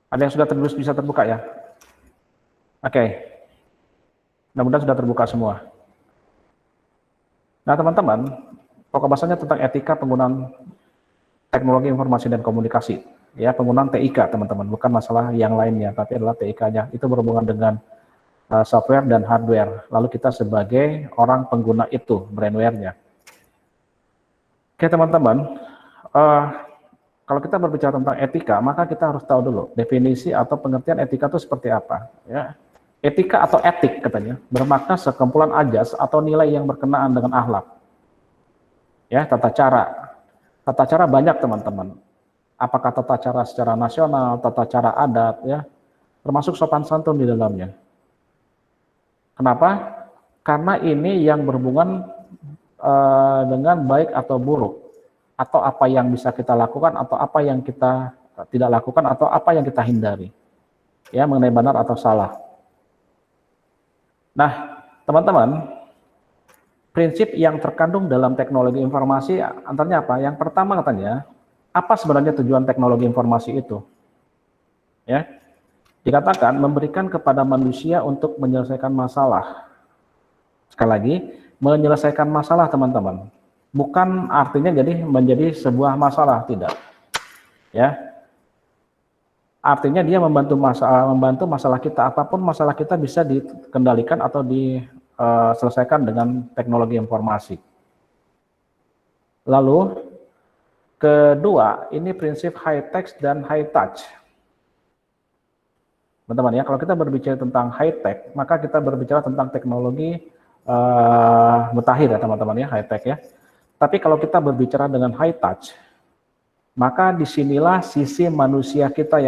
Ada yang sudah bisa terbuka ya? Oke. Mudah-mudahan sudah terbuka semua. Nah, teman-teman, pokok bahasanya tentang etika penggunaan teknologi informasi dan komunikasi. Ya, penggunaan TIK, teman-teman, bukan masalah yang lainnya, tapi adalah TIK-nya. Itu berhubungan dengan software dan hardware. Lalu kita sebagai orang pengguna itu, brandware-nya. Oke, teman-teman, kalau kita berbicara tentang etika, maka kita harus tahu dulu definisi atau pengertian etika itu seperti apa. Ya. Etika atau etik katanya bermakna sekumpulan ajas atau nilai yang berkenaan dengan akhlak. Ya, tata cara. Tata cara banyak, teman-teman. Apakah tata cara secara nasional, tata cara adat, ya, termasuk sopan santun di dalamnya. Kenapa? Karena ini yang berhubungan dengan baik atau buruk, atau apa yang bisa kita lakukan, atau apa yang kita tidak lakukan, atau apa yang kita hindari, ya, mengenai benar atau salah. Nah, teman-teman, prinsip yang terkandung dalam teknologi informasi antaranya apa? Yang pertama katanya, apa sebenarnya tujuan teknologi informasi itu? Ya, dikatakan memberikan kepada manusia untuk menyelesaikan masalah. Sekali lagi, menyelesaikan masalah, teman-teman. Bukan artinya jadi menjadi sebuah masalah, tidak. Ya, artinya dia membantu masalah kita, apapun masalah kita bisa dikendalikan atau diselesaikan dengan teknologi informasi. Lalu kedua, ini prinsip high tech dan high touch. Teman-teman ya, kalau kita berbicara tentang high tech, maka kita berbicara tentang teknologi mutakhir ya teman-teman ya, high tech ya. Tapi kalau kita berbicara dengan high touch, maka disinilah sisi manusia kita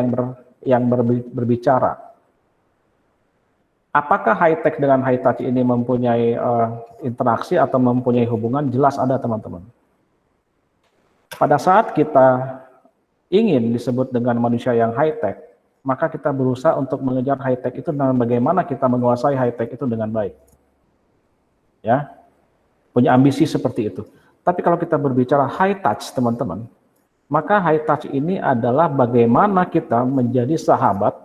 yang berbicara. Apakah high tech dengan high touch ini mempunyai interaksi atau mempunyai hubungan? Jelas ada, teman-teman. Pada saat kita ingin disebut dengan manusia yang high tech, maka kita berusaha untuk mengejar high tech itu dengan bagaimana kita menguasai high tech itu dengan baik. Ya, punya ambisi seperti itu. Tapi kalau kita berbicara high touch, teman-teman, maka high touch ini adalah bagaimana kita menjadi sahabat,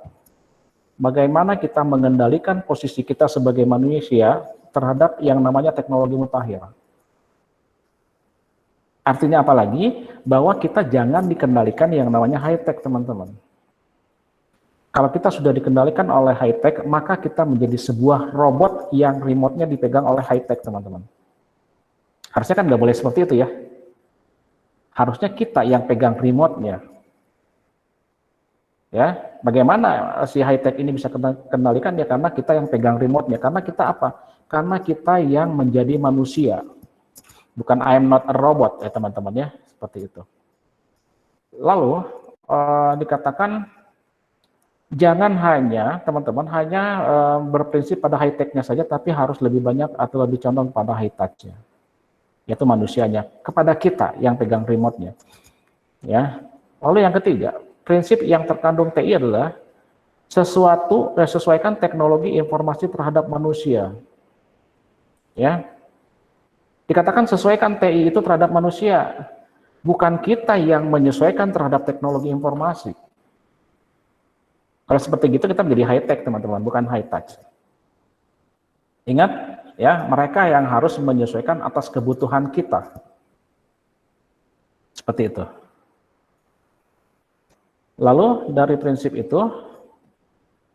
bagaimana kita mengendalikan posisi kita sebagai manusia terhadap yang namanya teknologi mutakhir. Artinya apa lagi? Bahwa kita jangan dikendalikan yang namanya high tech, teman-teman. Kalau kita sudah dikendalikan oleh high tech, maka kita menjadi sebuah robot yang remote-nya dipegang oleh high tech, teman-teman. Harusnya kan nggak boleh seperti itu ya. Harusnya kita yang pegang remote-nya. Ya, bagaimana si high tech ini bisa kendalikan ya, karena kita yang pegang remote-nya. Karena kita apa? Karena kita yang menjadi manusia. Bukan I am not a robot ya teman-teman ya, seperti itu. Lalu dikatakan jangan hanya teman-teman berprinsip pada high tech-nya saja, tapi harus lebih banyak atau lebih condong pada high touch-nya, yaitu manusianya, kepada kita yang pegang remote-nya. Ya. Lalu yang ketiga, prinsip yang terkandung TI adalah sesuaikan teknologi informasi terhadap manusia. Ya. Dikatakan sesuaikan TI itu terhadap manusia, bukan kita yang menyesuaikan terhadap teknologi informasi. Kalau seperti itu kita menjadi high tech, teman-teman, bukan high touch. Ingat ya, mereka yang harus menyesuaikan atas kebutuhan kita. Seperti itu. Lalu dari prinsip itu,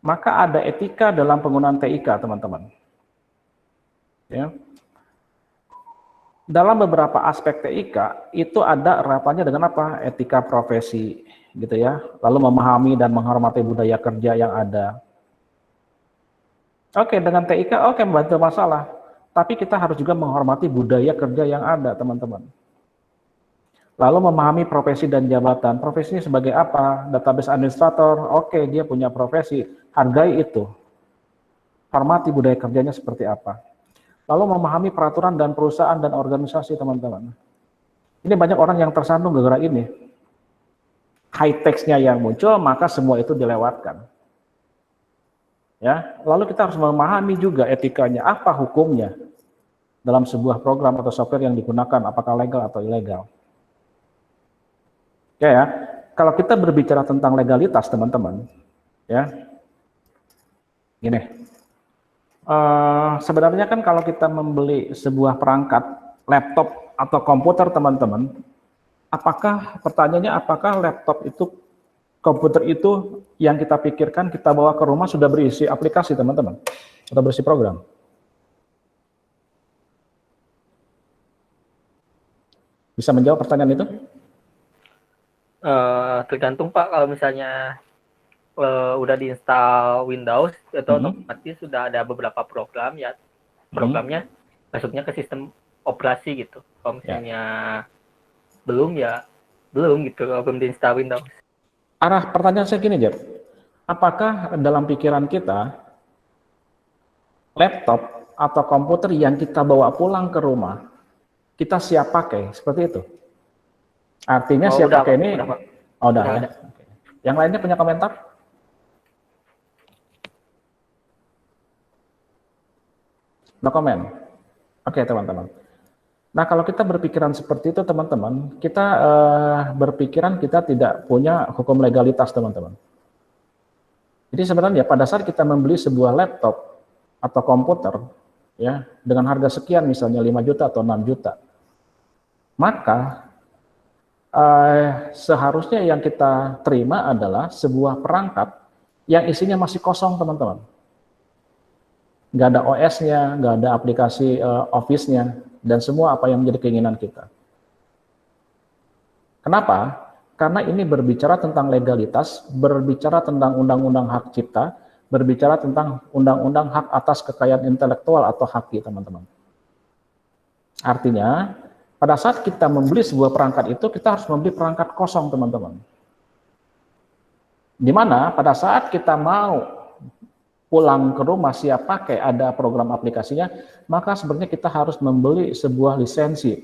maka ada etika dalam penggunaan TIK, teman-teman. Ya. Dalam beberapa aspek TIK itu ada rapannya dengan apa? Etika profesi, gitu ya. Lalu memahami dan menghormati budaya kerja yang ada. Oke, dengan TIK oke, membantu masalah. Tapi kita harus juga menghormati budaya kerja yang ada, teman-teman. Lalu memahami profesi dan jabatan. Profesinya sebagai apa? Database administrator, oke, dia punya profesi. Hargai itu. Hormati budaya kerjanya seperti apa. Lalu memahami peraturan dan perusahaan dan organisasi, teman-teman. Ini banyak orang yang tersandung gara-gara ini. High tech-nya yang muncul, maka semua itu dilewatkan. Ya, lalu kita harus memahami juga etikanya, apa hukumnya dalam sebuah program atau software yang digunakan, apakah legal atau ilegal. Ya, kalau kita berbicara tentang legalitas, teman-teman, Ya, gini. Sebenarnya kan kalau kita membeli sebuah perangkat laptop atau komputer teman-teman, pertanyaannya apakah laptop itu, komputer itu yang kita pikirkan kita bawa ke rumah sudah berisi aplikasi teman-teman, sudah berisi program? Bisa menjawab pertanyaan itu? Tergantung Pak, kalau misalnya udah diinstal Windows itu otomatis sudah ada beberapa program ya, programnya masuknya ke sistem operasi gitu. Kalau misalnya belum ya belum gitu, kalau belum diinstal Windows. Arah pertanyaan saya gini, Jeb. Apakah dalam pikiran kita laptop atau komputer yang kita bawa pulang ke rumah kita siap pakai seperti itu? Artinya siap pakai ini udah ada. Yang lainnya punya komentar? No comment. Oke, teman-teman. Nah, kalau kita berpikiran seperti itu, teman-teman, kita berpikiran kita tidak punya hukum legalitas, teman-teman. Jadi sebenarnya pada saat kita membeli sebuah laptop atau komputer, ya, dengan harga sekian, misalnya 5 juta atau 6 juta, maka seharusnya yang kita terima adalah sebuah perangkat yang isinya masih kosong, teman-teman. Nggak ada OS-nya, nggak ada aplikasi Office-nya, dan semua apa yang menjadi keinginan kita. Kenapa? Karena ini berbicara tentang legalitas, berbicara tentang undang-undang hak cipta, berbicara tentang undang-undang hak atas kekayaan intelektual atau HAKI, teman-teman. Artinya, pada saat kita membeli sebuah perangkat itu, kita harus membeli perangkat kosong, teman-teman. Di mana pada saat kita mau pulang ke rumah siap pakai, ada program aplikasinya, maka sebenarnya kita harus membeli sebuah lisensi.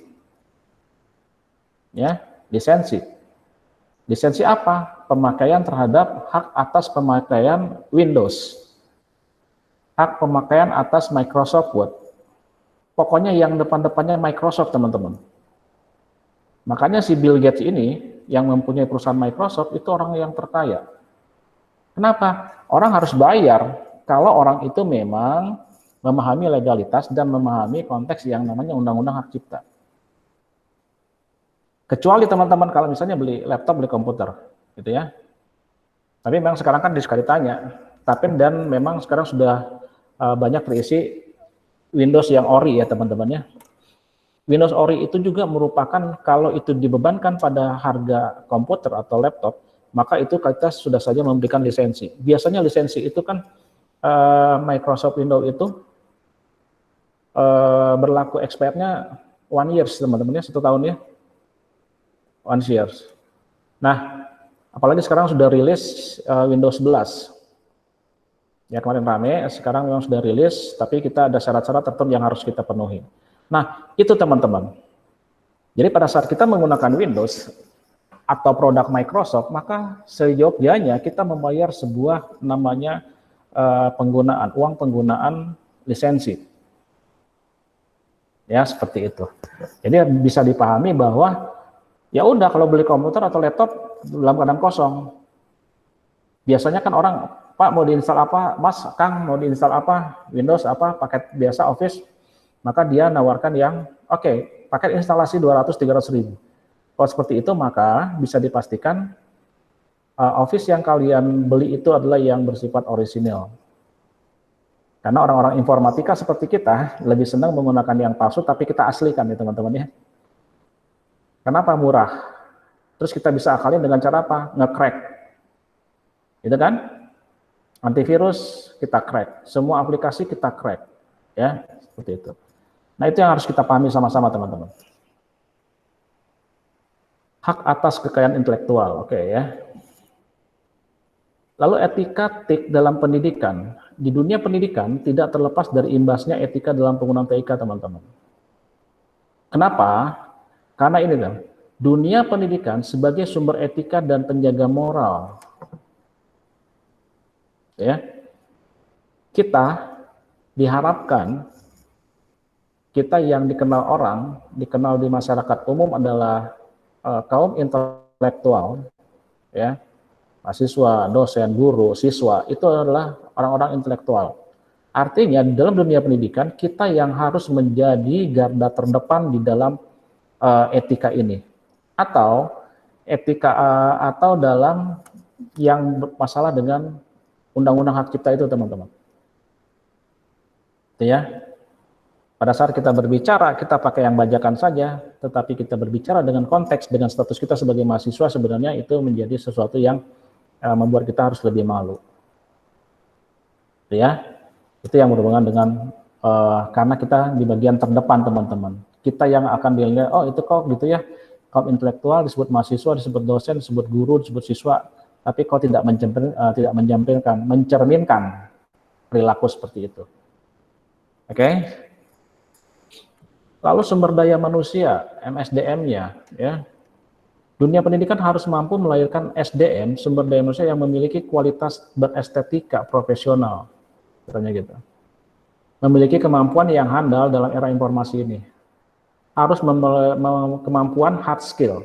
Ya, lisensi. Lisensi apa? Pemakaian terhadap hak atas pemakaian Windows. Hak pemakaian atas Microsoft Word. Pokoknya yang depan-depannya Microsoft, teman-teman. Makanya si Bill Gates ini yang mempunyai perusahaan Microsoft itu orang yang terkaya. Kenapa? Orang harus bayar kalau orang itu memang memahami legalitas dan memahami konteks yang namanya undang-undang hak cipta. Kecuali teman-teman kalau misalnya beli laptop, beli komputer, gitu ya. Tapi memang sekarang kan sekali tanya, dan memang sekarang sudah banyak terisi Windows yang ori ya teman-teman ya. Windows ori itu juga merupakan kalau itu dibebankan pada harga komputer atau laptop, maka itu kita sudah saja memberikan lisensi. Biasanya lisensi itu kan Microsoft Windows itu berlaku expirednya 1 year teman-teman ya, 1 tahun ya. 1 year. Nah, apalagi sekarang sudah rilis Windows 11. Ya kemarin rame, sekarang memang sudah rilis, tapi kita ada syarat-syarat tertentu yang harus kita penuhi. Nah, itu teman-teman. Jadi pada saat kita menggunakan Windows atau produk Microsoft, maka seyogyanya kita membayar sebuah namanya uang penggunaan lisensi. Ya, seperti itu. Jadi bisa dipahami bahwa ya udah kalau beli komputer atau laptop dalam keadaan kosong. Biasanya kan orang, Pak mau diinstal apa? Mas, Kang mau diinstal apa? Windows apa? Paket biasa Office. Maka dia nawarkan yang paket instalasi 200-300 ribu. Kalau seperti itu maka bisa dipastikan Office yang kalian beli itu adalah yang bersifat orisinil. Karena orang-orang informatika seperti kita lebih senang menggunakan yang palsu tapi kita aslikan ya teman-teman ya. Kenapa murah? Terus kita bisa akalin dengan cara apa? Nge-crack. Gitu kan? Antivirus kita crack, semua aplikasi kita crack. Ya, seperti itu. Nah, itu yang harus kita pahami sama-sama teman-teman. Hak atas kekayaan intelektual, oke ya. Lalu etika TIK dalam pendidikan. Di dunia pendidikan tidak terlepas dari imbasnya etika dalam penggunaan TIK, teman-teman. Kenapa? Karena ini kan, dunia pendidikan sebagai sumber etika dan penjaga moral. Ya. Kita diharapkan kita yang dikenal orang, dikenal di masyarakat umum adalah kaum intelektual, ya. mahasiswa, dosen, guru, siswa, itu adalah orang-orang intelektual. Artinya dalam dunia pendidikan kita yang harus menjadi garda terdepan di dalam etika ini, atau etika atau dalam yang bermasalah dengan undang-undang hak cipta itu, teman-teman. Itu ya. Pada saat kita berbicara, kita pakai yang bajakan saja, tetapi kita berbicara dengan konteks, dengan status kita sebagai mahasiswa, sebenarnya itu menjadi sesuatu yang membuat kita harus lebih malu. Ya, itu yang berhubungan dengan karena kita di bagian terdepan, teman-teman. Kita yang akan dilihat, oh itu kok gitu ya, kaum intelektual disebut mahasiswa, disebut dosen, disebut guru, disebut siswa, tapi kok tidak mencerminkan perilaku seperti itu. Oke? Lalu sumber daya manusia, MSDM-nya, ya. Dunia pendidikan harus mampu melahirkan SDM, sumber daya manusia yang memiliki kualitas berestetika profesional, katanya gitu. Memiliki kemampuan yang handal dalam era informasi ini. Harus kemampuan hard skill.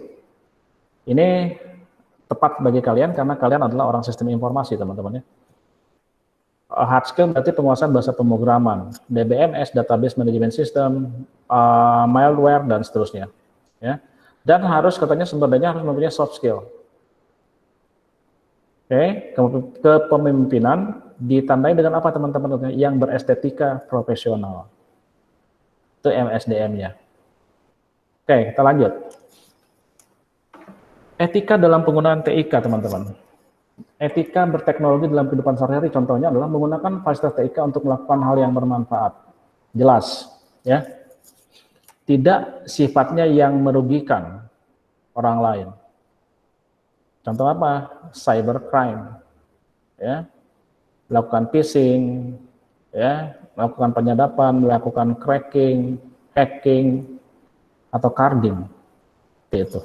Ini tepat bagi kalian karena kalian adalah orang sistem informasi, teman-teman ya. Hard skill berarti penguasaan bahasa pemrograman, DBMS, database management system, malware, dan seterusnya. Ya. Dan harus katanya sumber daya harus mempunyai soft skill. Oke, kepemimpinan ditandai dengan apa, teman-teman? Yang berestetika profesional. Itu MSDM-nya. Oke, kita lanjut. Etika dalam penggunaan TIK, teman-teman. Etika berteknologi dalam kehidupan sehari-hari contohnya adalah menggunakan fasilitas TIK untuk melakukan hal yang bermanfaat. Jelas, ya. Tidak sifatnya yang merugikan orang lain. Contoh apa? Cybercrime, ya. Melakukan phishing, ya, melakukan penyadapan, melakukan cracking, hacking, atau carding, itu.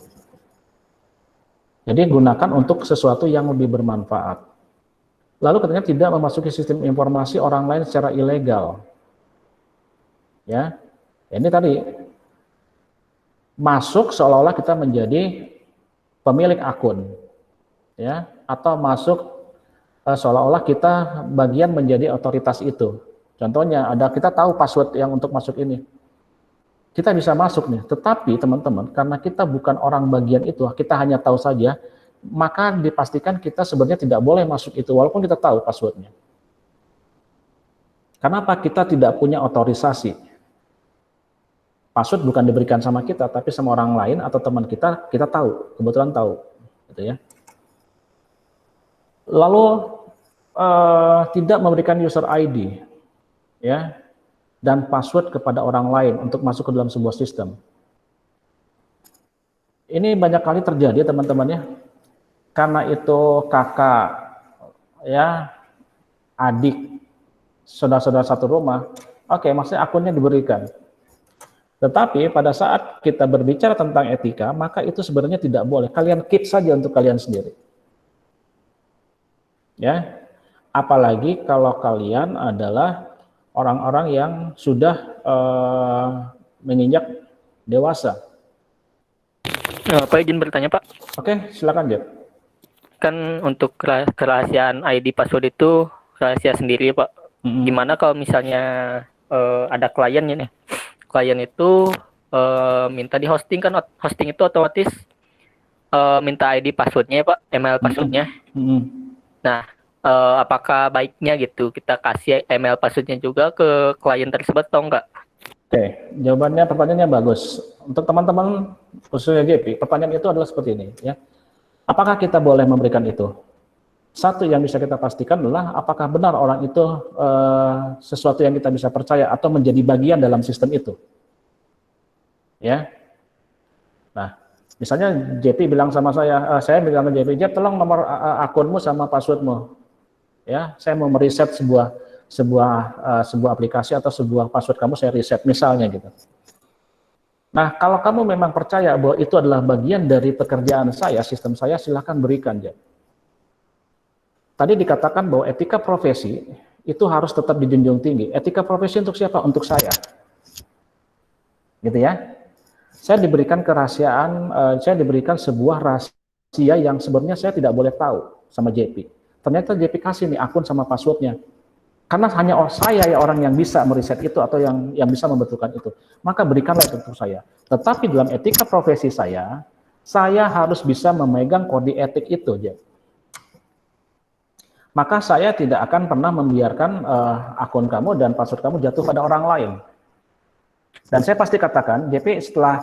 Jadi gunakan untuk sesuatu yang lebih bermanfaat. Lalu katanya tidak memasuki sistem informasi orang lain secara ilegal. Ya, ini tadi masuk seolah-olah kita menjadi pemilik akun, ya, atau masuk seolah-olah kita bagian menjadi otoritas itu. Contohnya ada kita tahu password yang untuk masuk ini. Kita bisa masuk nih, tetapi teman-teman, karena kita bukan orang bagian itu, kita hanya tahu saja, maka dipastikan kita sebenarnya tidak boleh masuk itu, walaupun kita tahu passwordnya. Kenapa? Kita tidak punya otorisasi. Password bukan diberikan sama kita, tapi sama orang lain atau teman kita, kita tahu, kebetulan tahu. Gitu ya. Lalu, tidak memberikan user ID, ya, dan password kepada orang lain untuk masuk ke dalam sebuah sistem. Ini banyak kali terjadi, teman-teman ya. Karena itu kakak, ya, adik, saudara-saudara satu rumah, oke, maksudnya akunnya diberikan. Tetapi pada saat kita berbicara tentang etika, maka itu sebenarnya tidak boleh. Kalian keep saja untuk kalian sendiri. Ya, apalagi kalau kalian adalah orang-orang yang sudah menginjak dewasa. Pak izin bertanya Pak. Oke, silakan Jeff. Kan untuk kerahasiaan ID password itu rahasia sendiri Pak. Gimana kalau misalnya ada kliennya nih, klien itu minta di hosting, kan hosting itu otomatis minta ID passwordnya Pak, email passwordnya. Nah, apakah baiknya gitu kita kasih email passwordnya juga ke klien tersebut atau enggak? Oke, jawabannya, pertanyaannya bagus. Untuk teman-teman khususnya JP, pertanyaan itu adalah seperti ini, ya. Apakah kita boleh memberikan itu? Satu yang bisa kita pastikan adalah apakah benar orang itu sesuatu yang kita bisa percaya atau menjadi bagian dalam sistem itu. Ya. Nah, misalnya JP bilang sama saya bilang ke JP, Jeff, tolong nomor akunmu sama passwordmu. Ya, saya mau meriset sebuah aplikasi atau sebuah password kamu, saya riset misalnya gitu. Nah, kalau kamu memang percaya bahwa itu adalah bagian dari pekerjaan saya, sistem saya, silakan berikan, Jeff. Tadi dikatakan bahwa etika profesi itu harus tetap dijunjung tinggi. Etika profesi untuk siapa? Untuk saya. Gitu ya. Saya diberikan kerahasiaan, saya diberikan sebuah rahasia yang sebenarnya saya tidak boleh tahu. sama JP. Ternyata JP kasih nih akun sama passwordnya. Karena hanya saya ya orang yang bisa meriset itu atau yang bisa membetulkan itu. Maka berikanlah itu untuk saya. Tetapi dalam etika profesi saya harus bisa memegang kode etik itu, Jack. Maka saya tidak akan pernah membiarkan akun kamu dan password kamu jatuh pada orang lain. Dan saya pasti katakan, JP setelah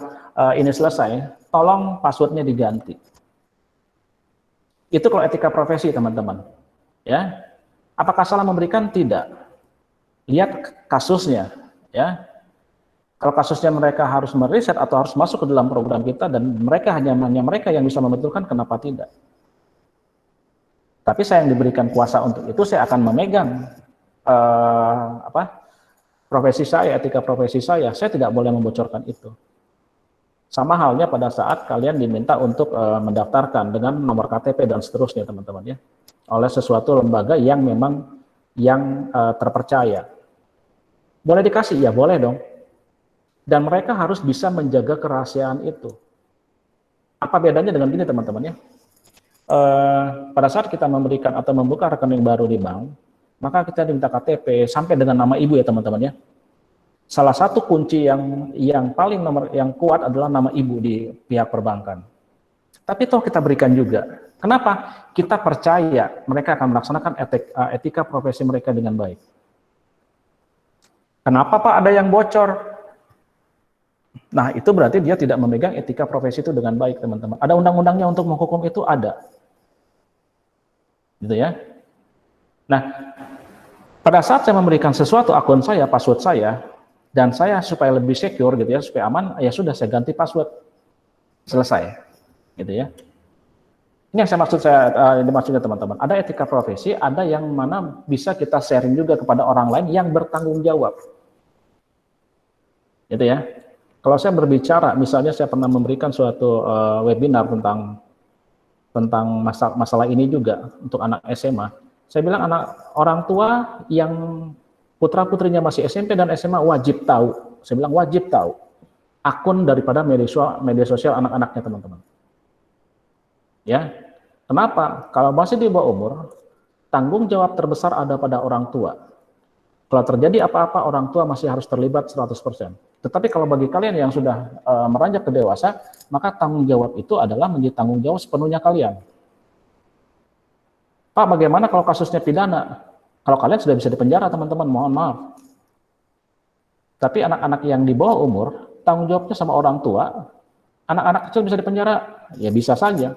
ini selesai, tolong passwordnya diganti. Itu kalau etika profesi, teman-teman. Ya, apakah salah memberikan? Tidak. Lihat kasusnya, ya. Kalau kasusnya mereka harus meriset atau harus masuk ke dalam program kita dan mereka hanya mereka yang bisa membetulkan, kenapa tidak? Tapi saya yang diberikan kuasa untuk itu, saya akan memegang profesi saya, etika profesi saya tidak boleh membocorkan itu. Sama halnya pada saat kalian diminta untuk mendaftarkan dengan nomor KTP dan seterusnya, teman-teman ya, oleh sesuatu lembaga yang memang terpercaya. Boleh dikasih? Ya boleh dong. Dan mereka harus bisa menjaga kerahasiaan itu. Apa bedanya dengan gini, teman-teman ya? Pada saat kita memberikan atau membuka rekening baru di bank, maka kita diminta KTP sampai dengan nama ibu ya, teman-teman ya. Salah satu kunci yang paling yang kuat adalah nama ibu di pihak perbankan. Tapi toh kita berikan juga. Kenapa? Kita percaya mereka akan melaksanakan etika profesi mereka dengan baik. Kenapa Pak ada yang bocor? Nah, itu berarti dia tidak memegang etika profesi itu dengan baik, teman-teman. Ada undang-undangnya untuk menghukum itu, ada. Gitu ya. Nah, pada saat saya memberikan sesuatu akun saya, password saya, dan saya supaya lebih secure gitu ya, supaya aman, ya sudah saya ganti password. Selesai. Gitu ya. Ini yang dimaksudnya teman-teman. Ada etika profesi, ada yang mana bisa kita sharing juga kepada orang lain yang bertanggung jawab. Gitu ya. Kalau saya berbicara, misalnya saya pernah memberikan suatu webinar tentang masalah ini juga untuk anak SMA. Saya bilang orang tua yang putra-putrinya masih SMP dan SMA wajib tahu. Saya bilang wajib tahu akun daripada media sosial anak-anaknya, teman-teman. Ya, kenapa? Kalau masih di bawah umur, tanggung jawab terbesar ada pada orang tua. Kalau terjadi apa-apa, orang tua masih harus terlibat 100%. Tetapi kalau bagi kalian yang sudah meranjak ke dewasa, maka tanggung jawab itu adalah menjadi tanggung jawab sepenuhnya kalian. Pak, bagaimana kalau kasusnya pidana? Kalau kalian sudah bisa dipenjara, teman-teman, mohon maaf. Tapi anak-anak yang di bawah umur, tanggung jawabnya sama orang tua. Anak-anak kecil bisa dipenjara? Ya bisa saja.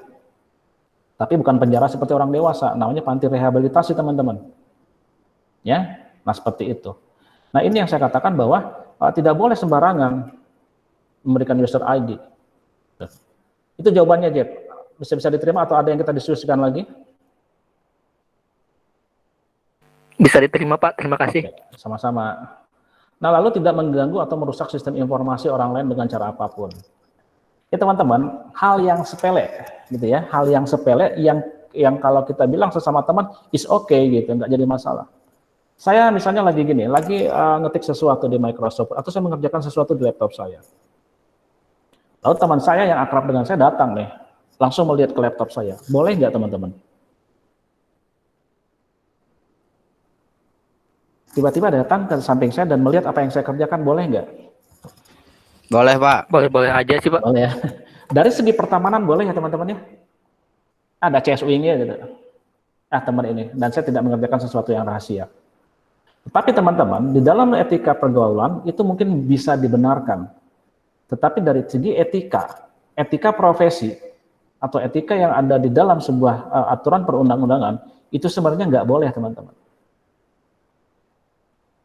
Tapi bukan penjara seperti orang dewasa, namanya panti rehabilitasi, teman-teman. Ya. Nah, seperti itu. Nah, ini yang saya katakan bahwa tidak boleh sembarangan memberikan user ID. Itu jawabannya, Jeff. Bisa diterima atau ada yang kita diskusikan lagi? Bisa diterima, Pak. Terima kasih. Oke, sama-sama. Nah, lalu tidak mengganggu atau merusak sistem informasi orang lain dengan cara apapun. Ya, teman-teman, hal yang sepele, gitu ya. Hal yang sepele yang kalau kita bilang sesama teman is okay gitu, nggak jadi masalah. Saya misalnya lagi ngetik sesuatu di Microsoft atau saya mengerjakan sesuatu di laptop saya. Lalu teman saya yang akrab dengan saya datang nih, langsung melihat ke laptop saya. Boleh nggak, teman-teman? Tiba-tiba datang ke samping saya dan melihat apa yang saya kerjakan, boleh nggak? Boleh, Pak. Boleh aja sih, Pak. Boleh ya. Dari segi pertemanan boleh ya, teman-teman ya? Ada CSU-nya gitu. Teman ini. Dan saya tidak mengerjakan sesuatu yang rahasia. Tapi teman-teman, di dalam etika pergaulan itu mungkin bisa dibenarkan. Tetapi dari segi etika profesi, atau etika yang ada di dalam sebuah aturan perundang-undangan, itu sebenarnya nggak boleh, teman-teman.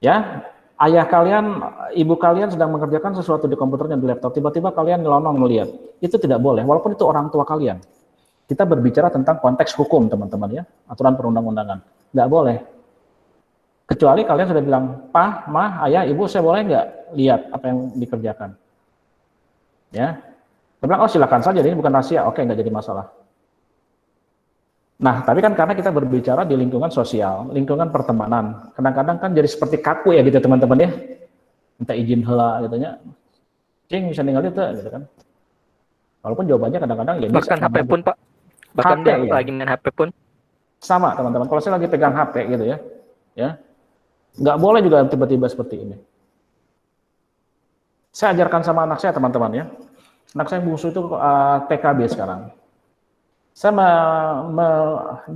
Ya, ayah kalian, ibu kalian sedang mengerjakan sesuatu di komputernya, di laptop, tiba-tiba kalian nyelonong melihat. Itu tidak boleh, walaupun itu orang tua kalian. Kita berbicara tentang konteks hukum, teman-teman ya, aturan perundang-undangan. Nggak boleh. Kecuali kalian sudah bilang, Pak, Ma, Ayah, Ibu, saya boleh nggak lihat apa yang dikerjakan? Ya, saya bilang, oh silakan saja, ini bukan rahasia, oke, nggak jadi masalah. Nah, tapi kan karena kita berbicara di lingkungan sosial, lingkungan pertemanan, kadang-kadang kan jadi seperti kaku ya gitu, teman-teman ya, minta izin heula gitu ya, cing bisa ninggal itu gitu kan. Walaupun jawabannya kadang-kadang ya bahkan HP pun, Pak. Bahkan HP, dia ya. lagi main HP pun. Sama teman-teman, kalau saya lagi pegang HP gitu ya, nggak boleh juga tiba-tiba seperti ini. Saya ajarkan sama anak saya teman-teman ya, anak saya bungsu itu TKB sekarang.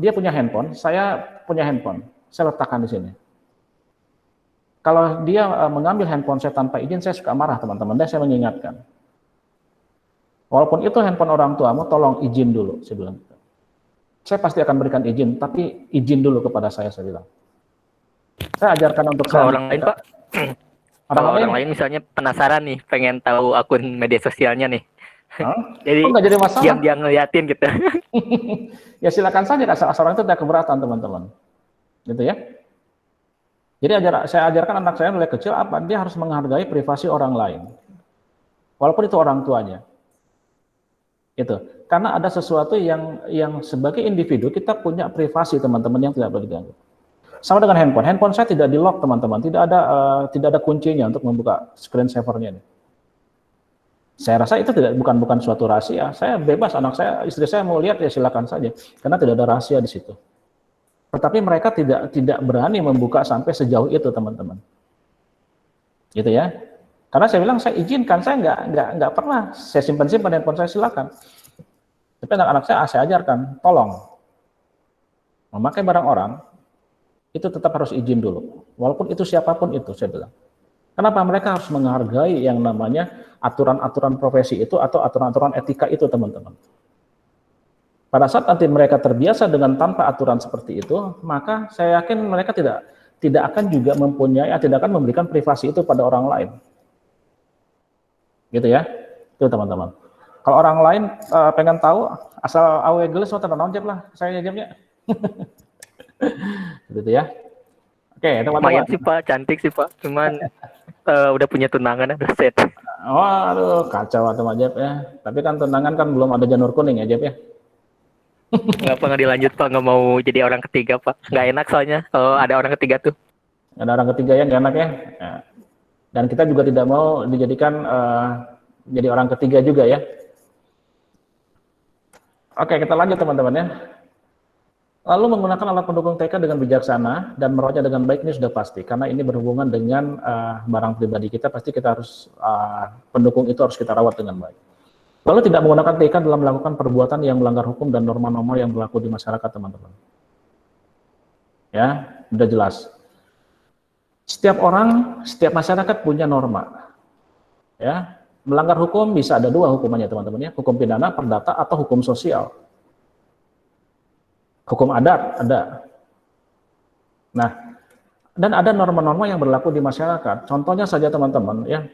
Dia punya handphone, saya punya handphone, saya letakkan di sini. Kalau dia mengambil handphone saya tanpa izin, saya suka marah teman-teman, dan saya mengingatkan. Walaupun itu handphone orang tuamu, tolong izin dulu, saya bilang. Saya pasti akan berikan izin, tapi izin dulu kepada saya bilang. Saya ajarkan untuk Kalau orang lain, Pak, orang lain misalnya penasaran nih, pengen tahu akun media sosialnya nih. Jadi nggak jadi masalah. diam dia ngeliatin gitu. Ya silakan saja, asal orang itu tidak keberatan teman-teman. Gitu ya. Jadi saya ajarkan anak saya mulai kecil apa? Dia harus menghargai privasi orang lain. Walaupun itu orang tuanya. Itu. Karena ada sesuatu yang sebagai individu kita punya privasi teman-teman yang tidak boleh diganggu. Sama dengan handphone. Handphone saya tidak di lock teman-teman. Tidak ada kuncinya untuk membuka screen savernya. Saya rasa itu bukan suatu rahasia. Saya bebas, anak saya, istri saya mau lihat ya silakan saja. Karena tidak ada rahasia di situ. Tetapi mereka tidak berani membuka sampai sejauh itu teman-teman. Gitu ya. Karena saya bilang saya izinkan, saya nggak pernah saya simpan handphone saya silakan. Tapi anak-anak saya ajarkan, tolong memakai barang orang itu tetap harus izin dulu. Walaupun itu siapapun itu, saya bilang. Kenapa mereka harus menghargai yang namanya aturan-aturan profesi itu atau aturan-aturan etika itu, teman-teman. Pada saat nanti mereka terbiasa dengan tanpa aturan seperti itu, maka saya yakin mereka tidak akan juga tidak akan memberikan privasi itu pada orang lain. Gitu ya, itu teman-teman. Kalau orang lain pengen tahu, asal awe gelis mau tenang jawab lah, saya jawabnya. Gitu ya. Oke, teman-teman. Lumayan sih Pak, cantik sih Pak. Cuman udah punya tunangan, udah set. Waduh, kacau atau Jeb ya. Tapi kan tunangan kan belum ada janur kuning ya Jeb ya. Nggak dilanjut Pak, nggak mau jadi orang ketiga Pak. Nggak enak soalnya kalau ada orang ketiga tuh. Ada orang ketiga yang nggak enak ya. Dan kita juga tidak mau dijadikan jadi orang ketiga juga ya. Oke, kita lanjut teman-teman ya. Lalu menggunakan alat pendukung TK dengan bijaksana dan merawatnya dengan baik ini sudah pasti. Karena ini berhubungan dengan barang pribadi kita, pasti kita harus, pendukung itu harus kita rawat dengan baik. Lalu tidak menggunakan TK dalam melakukan perbuatan yang melanggar hukum dan norma-norma yang berlaku di masyarakat, teman-teman. Ya, sudah jelas. Setiap orang, setiap masyarakat punya norma. Ya, melanggar hukum bisa ada dua hukumannya, teman-teman ya. Hukum pidana, perdata, atau hukum sosial. Hukum adat ada. Nah, dan ada norma-norma yang berlaku di masyarakat. Contohnya saja teman-teman ya,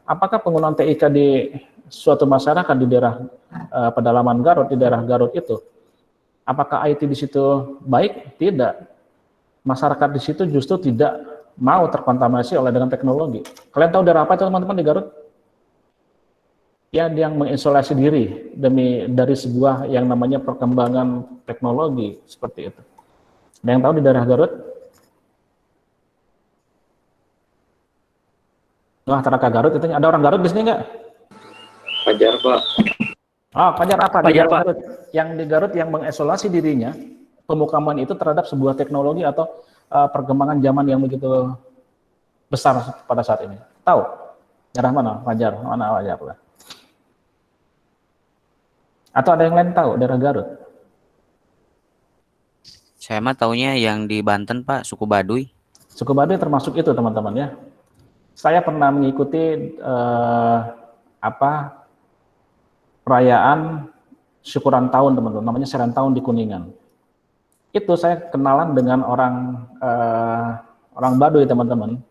apakah penggunaan TIK di suatu masyarakat di daerah pedalaman Garut, di daerah Garut itu, apakah IT di situ baik? Tidak. Masyarakat di situ justru tidak mau terkontaminasi oleh dengan teknologi. Kalian tahu daerah apa itu teman-teman di Garut? Ya, yang mengisolasi diri dari sebuah yang namanya perkembangan teknologi seperti itu. Ada yang tahu di daerah Garut? Wah, Taraka Garut itu ada orang Garut di sini nggak? Fajar, Pak. Fajar apa? Fajar, Pak. Garut. Yang di Garut yang mengisolasi dirinya, pemukaman itu terhadap sebuah teknologi atau perkembangan zaman yang begitu besar pada saat ini. Tahu? Daerah mana? Fajar, mana Fajar? Atau ada yang lain tahu daerah Garut? Saya mah taunya yang di Banten, Pak, suku Baduy. Suku Baduy termasuk itu, teman-teman ya. Saya pernah mengikuti perayaan syukuran tahun, teman-teman, namanya Seren Tahun di Kuningan. Itu saya kenalan dengan orang Baduy, teman-teman.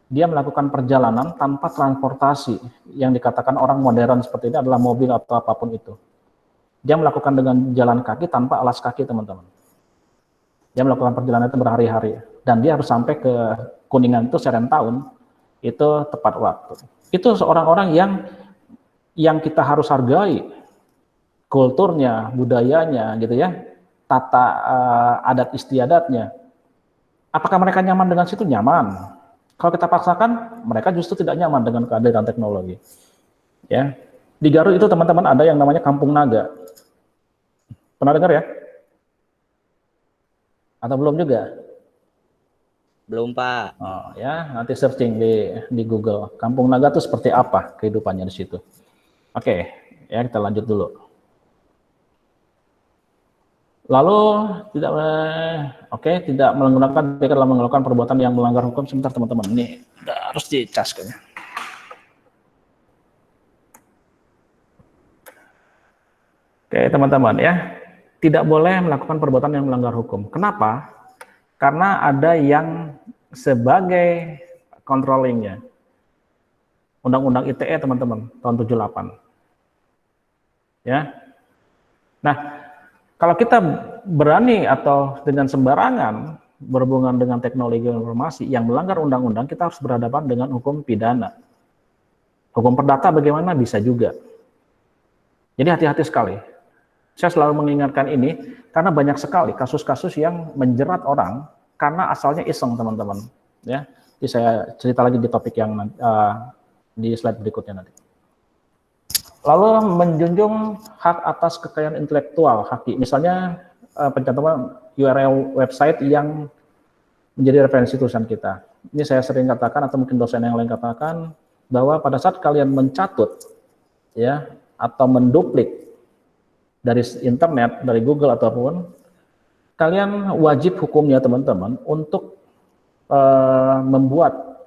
Dia melakukan perjalanan tanpa transportasi yang dikatakan orang modern seperti ini adalah mobil atau apapun itu. Dia melakukan dengan jalan kaki tanpa alas kaki, teman-teman. Dia melakukan perjalanan itu berhari-hari. Dan dia harus sampai ke Kuningan itu Seren Tahun, itu tepat waktu. Itu seorang orang yang kita harus hargai. Kulturnya, budayanya, gitu ya. Tata adat istiadatnya. Apakah mereka nyaman dengan situ? Nyaman. Kalau kita paksakan, mereka justru tidak nyaman dengan kehadiran teknologi. Ya. Di Garut itu teman-teman ada yang namanya Kampung Naga. Pernah dengar ya? Atau belum juga? Belum, Pak. Oh, ya, nanti searching di Google. Kampung Naga itu seperti apa kehidupannya di situ. Oke, ya kita lanjut dulu. Lalu tidak menggunakan dalam melakukan perbuatan yang melanggar hukum. Sebentar teman-teman, ini harus dicas kayaknya. Oke teman-teman ya, tidak boleh melakukan perbuatan yang melanggar hukum. Kenapa? Karena ada yang sebagai controllingnya. Undang-Undang ITE teman-teman, tahun 78. Ya. Nah, kalau kita berani atau dengan sembarangan berhubungan dengan teknologi informasi yang melanggar undang-undang, kita harus berhadapan dengan hukum pidana. Hukum perdata bagaimana? Bisa juga. Jadi hati-hati sekali. Saya selalu mengingatkan ini karena banyak sekali kasus-kasus yang menjerat orang karena asalnya iseng teman-teman. Ya, jadi saya cerita lagi di topik yang di slide berikutnya nanti. Lalu menjunjung hak atas kekayaan intelektual, HAKI. Misalnya pencantuman URL website yang menjadi referensi tulisan kita. Ini saya sering katakan atau mungkin dosen yang lain katakan bahwa pada saat kalian mencatut ya atau menduplik dari internet, dari Google ataupun, kalian wajib hukumnya teman-teman untuk membuat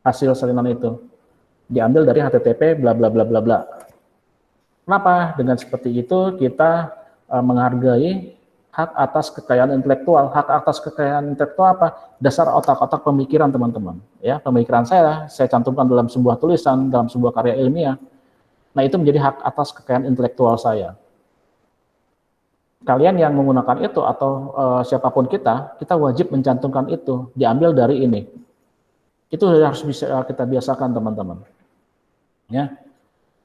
hasil salinan itu diambil dari HTTP bla bla bla bla bla. Kenapa? Dengan seperti itu kita menghargai hak atas kekayaan intelektual. Hak atas kekayaan intelektual apa? Dasar otak-otak pemikiran teman-teman. Ya, pemikiran saya cantumkan dalam sebuah tulisan, dalam sebuah karya ilmiah. Nah itu menjadi hak atas kekayaan intelektual saya. Kalian yang menggunakan itu atau siapapun kita wajib mencantumkan itu, diambil dari ini. Itu harus bisa kita biasakan teman-teman. Ya.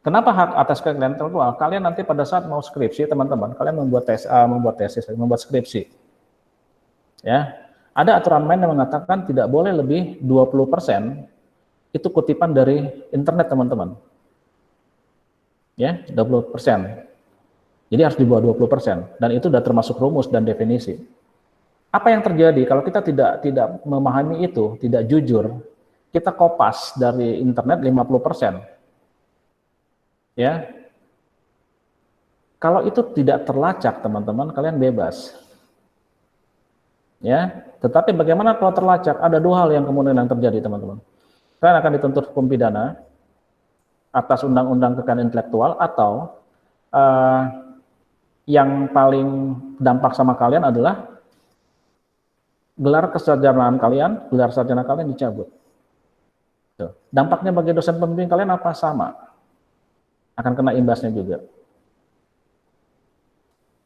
Kenapa hak atas kekayaan intelektual? Kalian nanti pada saat mau skripsi teman-teman, kalian membuat skripsi. Ya. Ada aturan main yang mengatakan tidak boleh lebih 20% itu kutipan dari internet teman-teman. Ya, 20%. Jadi harus di bawah 20%, dan itu sudah termasuk rumus dan definisi. Apa yang terjadi kalau kita tidak memahami itu, tidak jujur, kita kopas dari internet 50%. Ya. Kalau itu tidak terlacak, teman-teman, kalian bebas. Ya, tetapi bagaimana kalau terlacak? Ada dua hal yang kemudian yang terjadi, teman-teman. Kalian akan dituntut hukum pidana atas undang-undang kekayaan intelektual atau yang paling dampak sama kalian adalah gelar kesarjanaan kalian, gelar sarjana kalian dicabut. Tuh. Dampaknya bagi dosen pembimbing kalian apa? Sama. Akan kena imbasnya juga.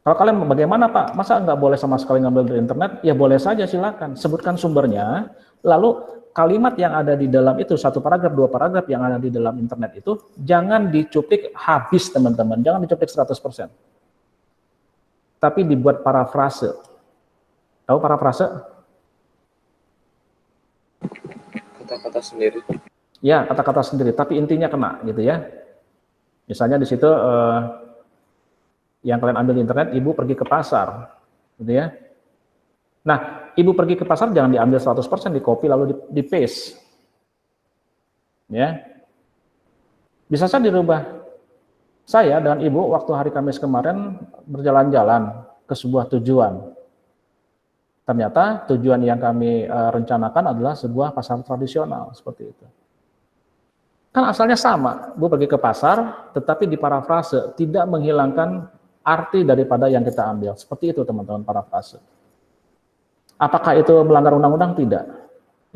Kalau kalian bagaimana Pak? Masa nggak boleh sama sekali ngambil dari internet? Ya boleh saja, silakan. Sebutkan sumbernya, lalu kalimat yang ada di dalam itu, satu paragraf, dua paragraf yang ada di dalam internet itu, jangan dicuplik habis teman-teman, jangan dicuplik 100%. Tapi dibuat parafrase. Tahu parafrase? Kata-kata sendiri. Ya, kata-kata sendiri, tapi intinya kena gitu ya. Misalnya di situ yang kalian ambil di internet, ibu pergi ke pasar, gitu ya. Nah, ibu pergi ke pasar jangan diambil 100%, di copy lalu di paste. Ya. Bisa saja dirubah. Saya dan ibu waktu hari Kamis kemarin berjalan-jalan ke sebuah tujuan. Ternyata tujuan yang kami rencanakan adalah sebuah pasar tradisional, seperti itu. Kan asalnya sama, Bu pergi ke pasar, tetapi diparafrase, tidak menghilangkan arti daripada yang kita ambil. Seperti itu teman-teman parafrase. Apakah itu melanggar undang-undang? Tidak.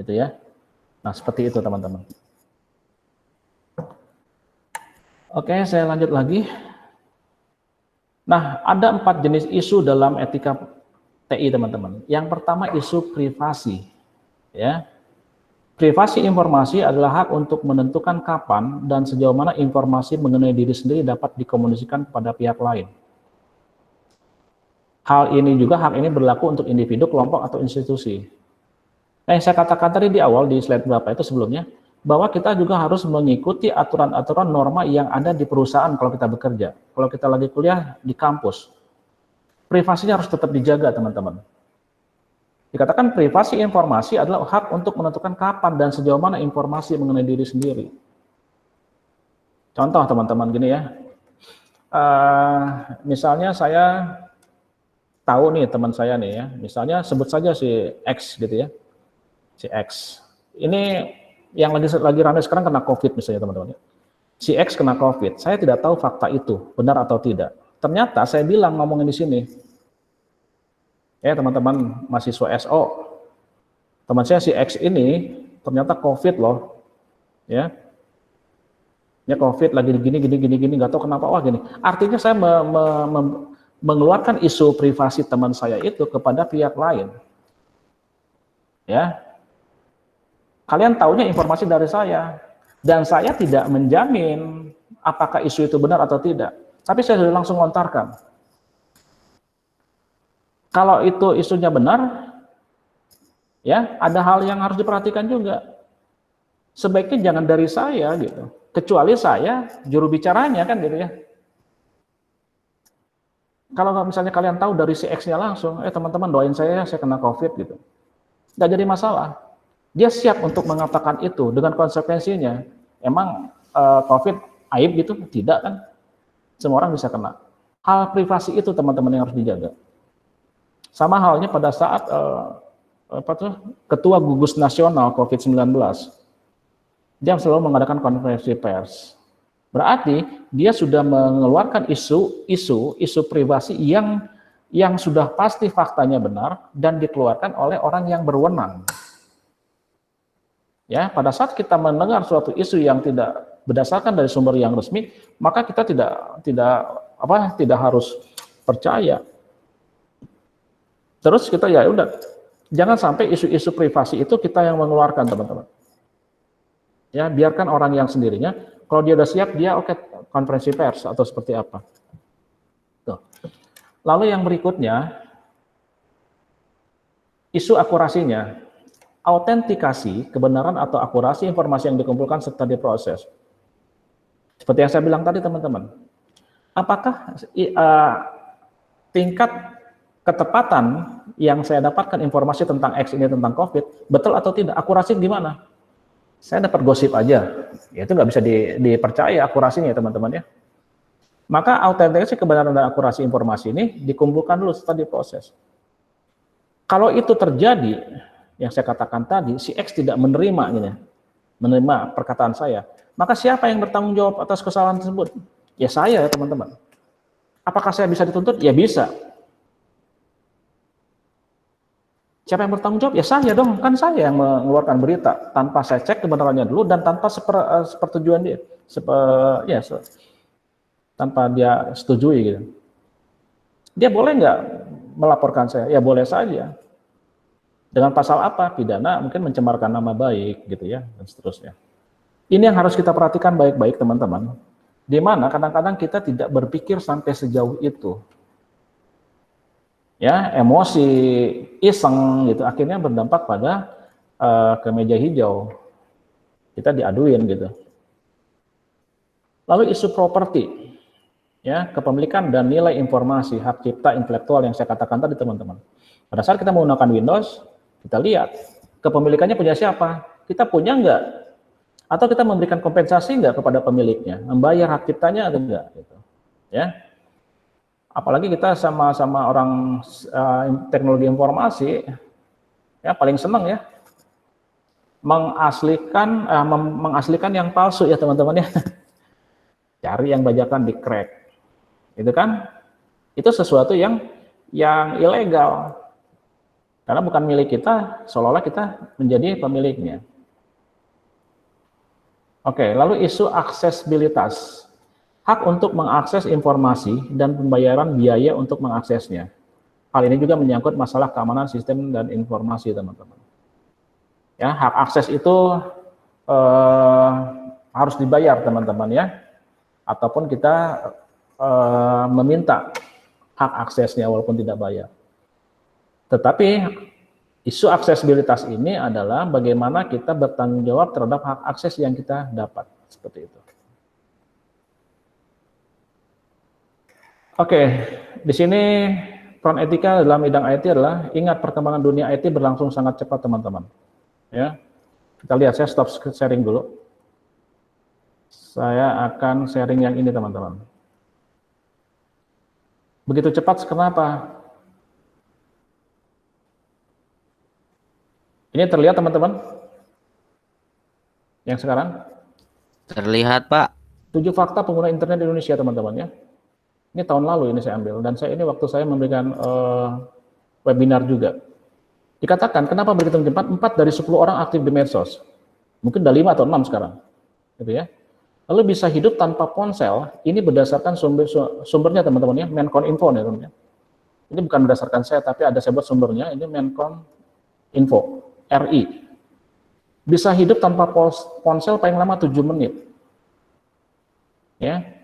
Gitu ya. Nah, seperti itu teman-teman. Oke, saya lanjut lagi. Nah, ada 4 jenis isu dalam etika TI, teman-teman. Yang pertama isu privasi. Ya. Privasi informasi adalah hak untuk menentukan kapan dan sejauh mana informasi mengenai diri sendiri dapat dikomunikasikan kepada pihak lain. Hal ini juga, hak ini berlaku untuk individu, kelompok, atau institusi. Nah, yang saya katakan tadi di awal, di slide berapa itu sebelumnya, bahwa kita juga harus mengikuti aturan-aturan norma yang ada di perusahaan kalau kita bekerja. Kalau kita lagi kuliah di kampus, privasinya harus tetap dijaga, teman-teman. Dikatakan privasi informasi adalah hak untuk menentukan kapan dan sejauh mana informasi mengenai diri sendiri. Contoh teman-teman gini ya, misalnya saya tahu nih teman saya nih ya, misalnya sebut saja si X gitu ya, si X. Ini yang lagi ramai sekarang kena COVID misalnya teman-teman. Si X kena COVID, saya tidak tahu fakta itu benar atau tidak. Ternyata saya bilang ngomongin di sini, ya teman-teman mahasiswa SO, teman saya si X ini ternyata COVID loh, ya COVID lagi gini, nggak tahu kenapa, wah gini. Artinya saya mengeluarkan isu privasi teman saya itu kepada pihak lain, ya. Kalian taunya informasi dari saya, dan saya tidak menjamin apakah isu itu benar atau tidak. Tapi saya sudah langsung lontarkan. Kalau itu isunya benar, ya ada hal yang harus diperhatikan juga. Sebaiknya jangan dari saya gitu, kecuali saya juru bicaranya kan gitu ya. Kalau misalnya kalian tahu dari si X-nya langsung, teman-teman doain saya kena COVID gitu, nggak jadi masalah. Dia siap untuk mengatakan itu dengan konsekuensinya. Emang COVID aib gitu? Tidak kan? Semua orang bisa kena. Hal privasi itu teman-teman yang harus dijaga. Sama halnya pada saat Ketua Gugus Nasional COVID-19. Dia selalu mengadakan konferensi pers. Berarti dia sudah mengeluarkan isu privasi yang sudah pasti faktanya benar dan dikeluarkan oleh orang yang berwenang. Ya, pada saat kita mendengar suatu isu yang tidak berdasarkan dari sumber yang resmi, maka kita tidak harus percaya. Terus kita ya udah, jangan sampai isu-isu privasi itu kita yang mengeluarkan, teman-teman. Ya, biarkan orang yang sendirinya. Kalau dia udah siap, dia oke, konferensi pers atau seperti apa. Tuh. Lalu yang berikutnya, isu akurasinya. Autentikasi, kebenaran atau akurasi informasi yang dikumpulkan serta diproses. Seperti yang saya bilang tadi teman-teman, apakah tingkat ketepatan yang saya dapatkan informasi tentang X ini tentang COVID, betul atau tidak? Akurasi di mana? Saya dapat gosip aja, ya itu nggak bisa dipercaya akurasinya ya teman-teman ya. Maka autentikasi, kebenaran dan akurasi informasi ini dikumpulkan dulu serta diproses. Kalau itu terjadi, yang saya katakan tadi, si X tidak menerima perkataan saya, maka siapa yang bertanggung jawab atas kesalahan tersebut? Ya saya ya teman-teman. Apakah saya bisa dituntut? Ya bisa. Siapa yang bertanggung jawab? Ya saya dong, kan saya yang mengeluarkan berita tanpa saya cek kebenarannya dulu dan tanpa sepertujuan dia, tanpa dia setujui gitu. Dia boleh nggak melaporkan saya? Ya boleh saja. Dengan pasal apa? Pidana, mungkin mencemarkan nama baik gitu ya, dan seterusnya. Ini yang harus kita perhatikan baik-baik teman-teman. Di mana kadang-kadang kita tidak berpikir sampai sejauh itu. Ya, emosi, iseng gitu, akhirnya berdampak pada kemeja hijau. Kita diaduin gitu. Lalu isu properti, ya, kepemilikan dan nilai informasi, hak cipta intelektual yang saya katakan tadi teman-teman. Pada saat kita menggunakan Windows, kita lihat kepemilikannya punya siapa, kita punya enggak, atau kita memberikan kompensasi enggak kepada pemiliknya, membayar hak ciptanya atau enggak, gitu. Ya, apalagi kita sama orang teknologi informasi, ya paling senang ya mengaslikan yang palsu ya teman-teman ya, cari yang bajakan di crack, itu kan, itu sesuatu yang ilegal. Karena bukan milik kita, seolah-olah kita menjadi pemiliknya. Oke, lalu isu aksesibilitas. Hak untuk mengakses informasi dan pembayaran biaya untuk mengaksesnya. Hal ini juga menyangkut masalah keamanan sistem dan informasi, teman-teman. Ya, hak akses itu harus dibayar, teman-teman ya. Ataupun kita meminta hak aksesnya walaupun tidak bayar. Tetapi isu aksesibilitas ini adalah bagaimana kita bertanggung jawab terhadap hak akses yang kita dapat, seperti itu. Oke, di sini peran etika dalam bidang IT adalah, ingat perkembangan dunia IT berlangsung sangat cepat teman-teman. Ya, kita lihat, saya stop sharing dulu. Saya akan sharing yang ini teman-teman. Begitu cepat, kenapa? Ini terlihat teman-teman? Yang sekarang? Terlihat, Pak. 7 fakta pengguna internet di Indonesia teman-teman ya. Ini tahun lalu ini saya ambil, dan ini waktu saya memberikan webinar juga. Dikatakan kenapa begitu cepat? 4 dari 10 orang aktif di medsos. Mungkin udah 5 atau 6 sekarang. Gitu ya. Lalu bisa hidup tanpa ponsel, ini berdasarkan sumbernya teman-teman ya, Menkominfo ya teman-teman. Ini bukan berdasarkan saya, tapi ada saya buat sumbernya, ini Menkominfo, RI. Bisa hidup tanpa ponsel paling lama 7 menit. Ya.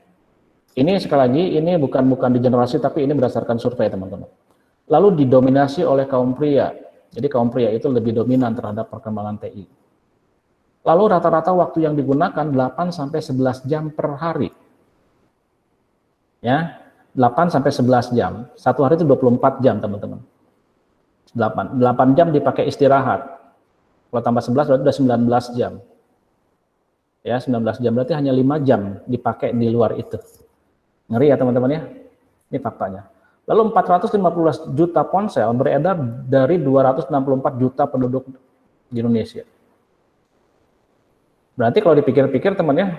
Ini sekali lagi, ini bukan di generasi, tapi ini berdasarkan survei teman-teman. Lalu didominasi oleh kaum pria. Jadi kaum pria itu lebih dominan terhadap perkembangan TI. Lalu rata-rata waktu yang digunakan 8-11 jam per hari. Ya, 8-11 jam. Satu hari itu 24 jam teman-teman. 8 jam dipakai istirahat. Kalau tambah 11 berarti udah 19 jam. Ya, 19 jam berarti hanya 5 jam dipakai di luar itu. Ngeri ya teman-teman ya. Ini faktanya. Lalu 415 juta ponsel beredar dari 264 juta penduduk di Indonesia. Berarti kalau dipikir-pikir teman ya,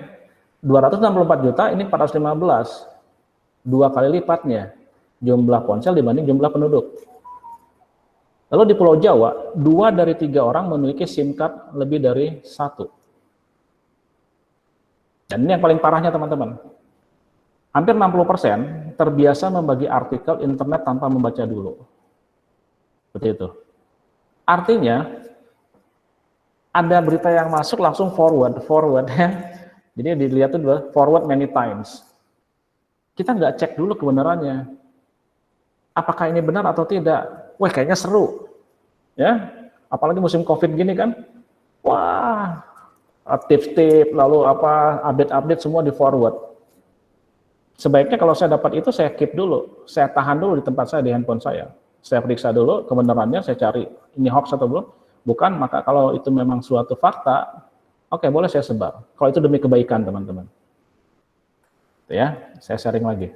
264 juta ini 415. 2 kali lipatnya jumlah ponsel dibanding jumlah penduduk. Lalu di Pulau Jawa, 2 dari 3 orang memiliki SIM card lebih dari 1. Dan ini yang paling parahnya teman-teman. Hampir 60% terbiasa membagi artikel internet tanpa membaca dulu. Seperti itu. Artinya, ada berita yang masuk langsung forward ya. Jadi dilihat itu forward many times. Kita nggak cek dulu kebenarannya. Apakah ini benar atau tidak? Wah, kayaknya seru. Ya, apalagi musim Covid gini kan. Wah, tips-tips lalu update-update semua di forward. Sebaiknya kalau saya dapat itu saya keep dulu, saya tahan dulu di tempat saya, di handphone saya. Saya periksa dulu kebenarannya, saya cari ini hoax atau belum. Bukan, maka kalau itu memang suatu fakta, oke, boleh saya sebar. Kalau itu demi kebaikan teman-teman. Ya, saya sharing lagi.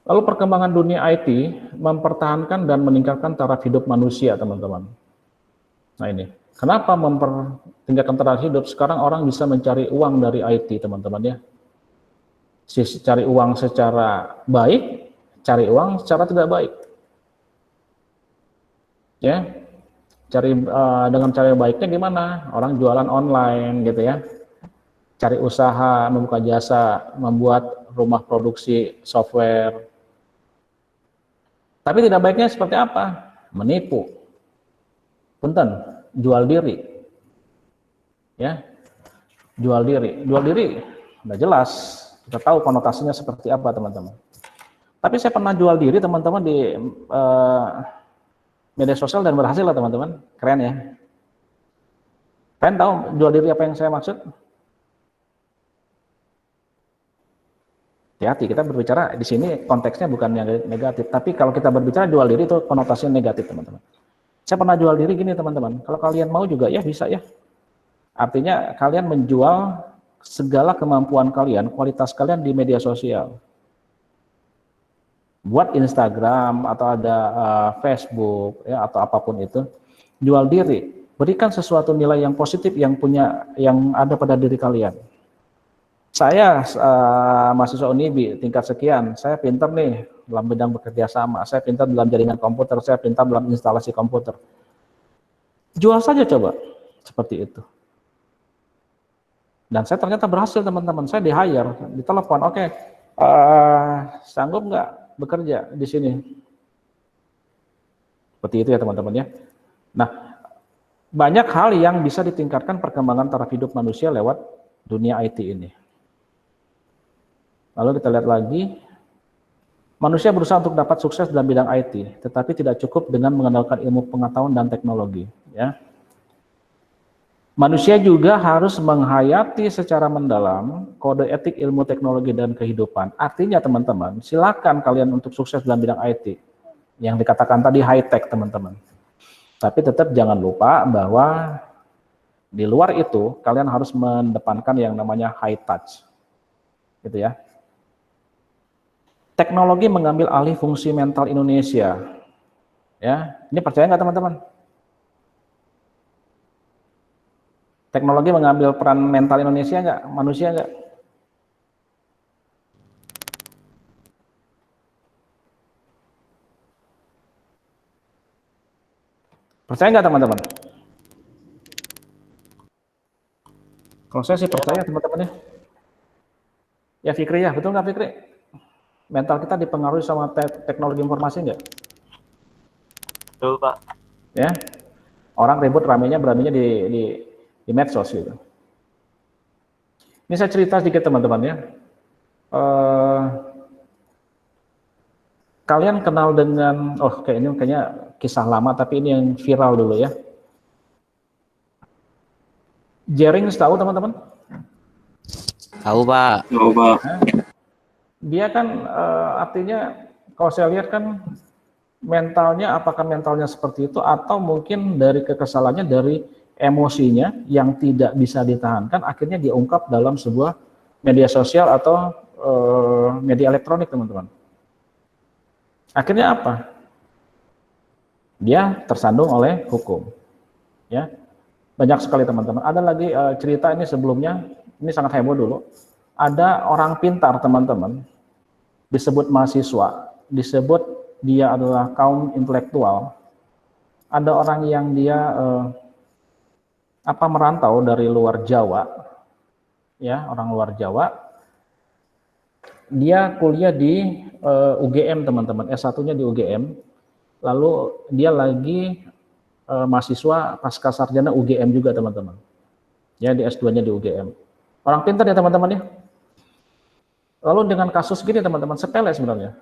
Lalu perkembangan dunia IT mempertahankan dan meningkatkan taraf hidup manusia teman-teman. Nah ini, kenapa mempertingkatkan taraf hidup? Sekarang orang bisa mencari uang dari IT, teman-teman ya. Cari uang secara baik, cari uang secara tidak baik. Ya, dengan cara baiknya gimana? Orang jualan online gitu ya. Cari usaha, membuka jasa, membuat rumah produksi software. Tapi tidak baiknya seperti apa? Menipu. Punten, jual diri. Ya. Jual diri udah jelas. Kita tahu konotasinya seperti apa, teman-teman. Tapi saya pernah jual diri, teman-teman, di media sosial dan berhasil lah, teman-teman. Keren ya. Kalian tahu jual diri apa yang saya maksud? Hati-hati, kita berbicara di sini konteksnya bukan yang negatif, tapi kalau kita berbicara jual diri itu konotasinya negatif, teman-teman. Saya pernah jual diri gini, teman-teman. Kalau kalian mau juga ya bisa ya. Artinya kalian menjual segala kemampuan kalian, kualitas kalian di media sosial. Buat Instagram atau ada Facebook ya atau apapun itu, jual diri. Berikan sesuatu nilai yang positif yang ada pada diri kalian. Saya mahasiswa Unibi tingkat sekian, saya pintar nih dalam bidang bekerja sama, saya pintar dalam jaringan komputer, saya pintar dalam instalasi komputer. Jual saja coba, seperti itu. Dan saya ternyata berhasil teman-teman, saya di-hire, ditelepon, oke, sanggup nggak bekerja di sini? Seperti itu ya teman-teman ya. Nah, banyak hal yang bisa ditingkatkan perkembangan taraf hidup manusia lewat dunia IT ini. Lalu kita lihat lagi, manusia berusaha untuk dapat sukses dalam bidang IT, tetapi tidak cukup dengan mengandalkan ilmu pengetahuan dan teknologi. Ya. Manusia juga harus menghayati secara mendalam kode etik ilmu teknologi dan kehidupan. Artinya teman-teman, silakan kalian untuk sukses dalam bidang IT. Yang dikatakan tadi high tech teman-teman. Tapi tetap jangan lupa bahwa di luar itu kalian harus mendepankan yang namanya high touch. Gitu ya. Teknologi mengambil alih fungsi mental Indonesia. Ya, ini percaya nggak teman-teman? Teknologi mengambil peran mental Indonesia nggak? Manusia nggak? Percaya nggak teman-teman? Kalau saya sih percaya teman-teman ya. Ya Fikri ya, betul nggak Fikri? Mental kita dipengaruhi sama teknologi informasi nggak? Betul, Pak. Ya, orang ribut beraninya di medsos gitu. Ini saya cerita sedikit teman-teman ya. Kalian kenal dengan, kayaknya kisah lama tapi ini yang viral dulu ya. Jering tahu teman-teman? Tahu Pak. Coba. Dia kan artinya kalau saya lihat kan mentalnya, apakah mentalnya seperti itu atau mungkin dari kekesalannya, dari emosinya yang tidak bisa ditahankan, akhirnya diungkap dalam sebuah media sosial atau media elektronik teman-teman. Akhirnya apa? Dia tersandung oleh hukum. Ya, banyak sekali teman-teman. Ada lagi cerita ini sebelumnya, ini sangat heboh dulu. Ada orang pintar teman-teman, disebut mahasiswa, disebut dia adalah kaum intelektual. Ada orang yang dia merantau dari luar Jawa, ya orang luar Jawa. Dia kuliah di UGM teman-teman, S1-nya di UGM. Lalu dia lagi mahasiswa pasca sarjana UGM juga teman-teman. Ya di S2-nya di UGM. Orang pintar ya teman-teman ya. Lalu dengan kasus gini teman-teman, sepele sebenarnya.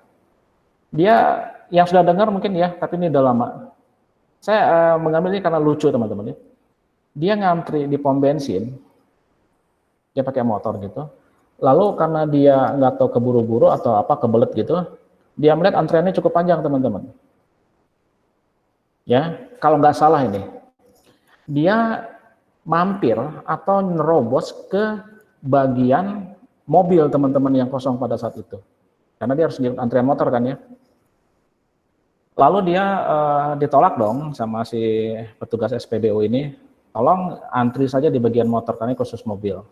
Dia yang sudah dengar mungkin ya, tapi ini udah lama. Saya mengambil ini karena lucu teman-teman ya. Dia ngantri di pom bensin, dia pakai motor gitu. Lalu karena dia nggak tahu keburu-buru atau apa kebelet gitu, dia melihat antreannya cukup panjang teman-teman. Ya, kalau nggak salah ini, dia mampir atau nerobos ke bagian mobil teman-teman yang kosong pada saat itu. Karena dia harus di antrian motor kan ya. Lalu dia ditolak dong sama si petugas SPBU ini, tolong antri saja di bagian motor karena khusus mobil.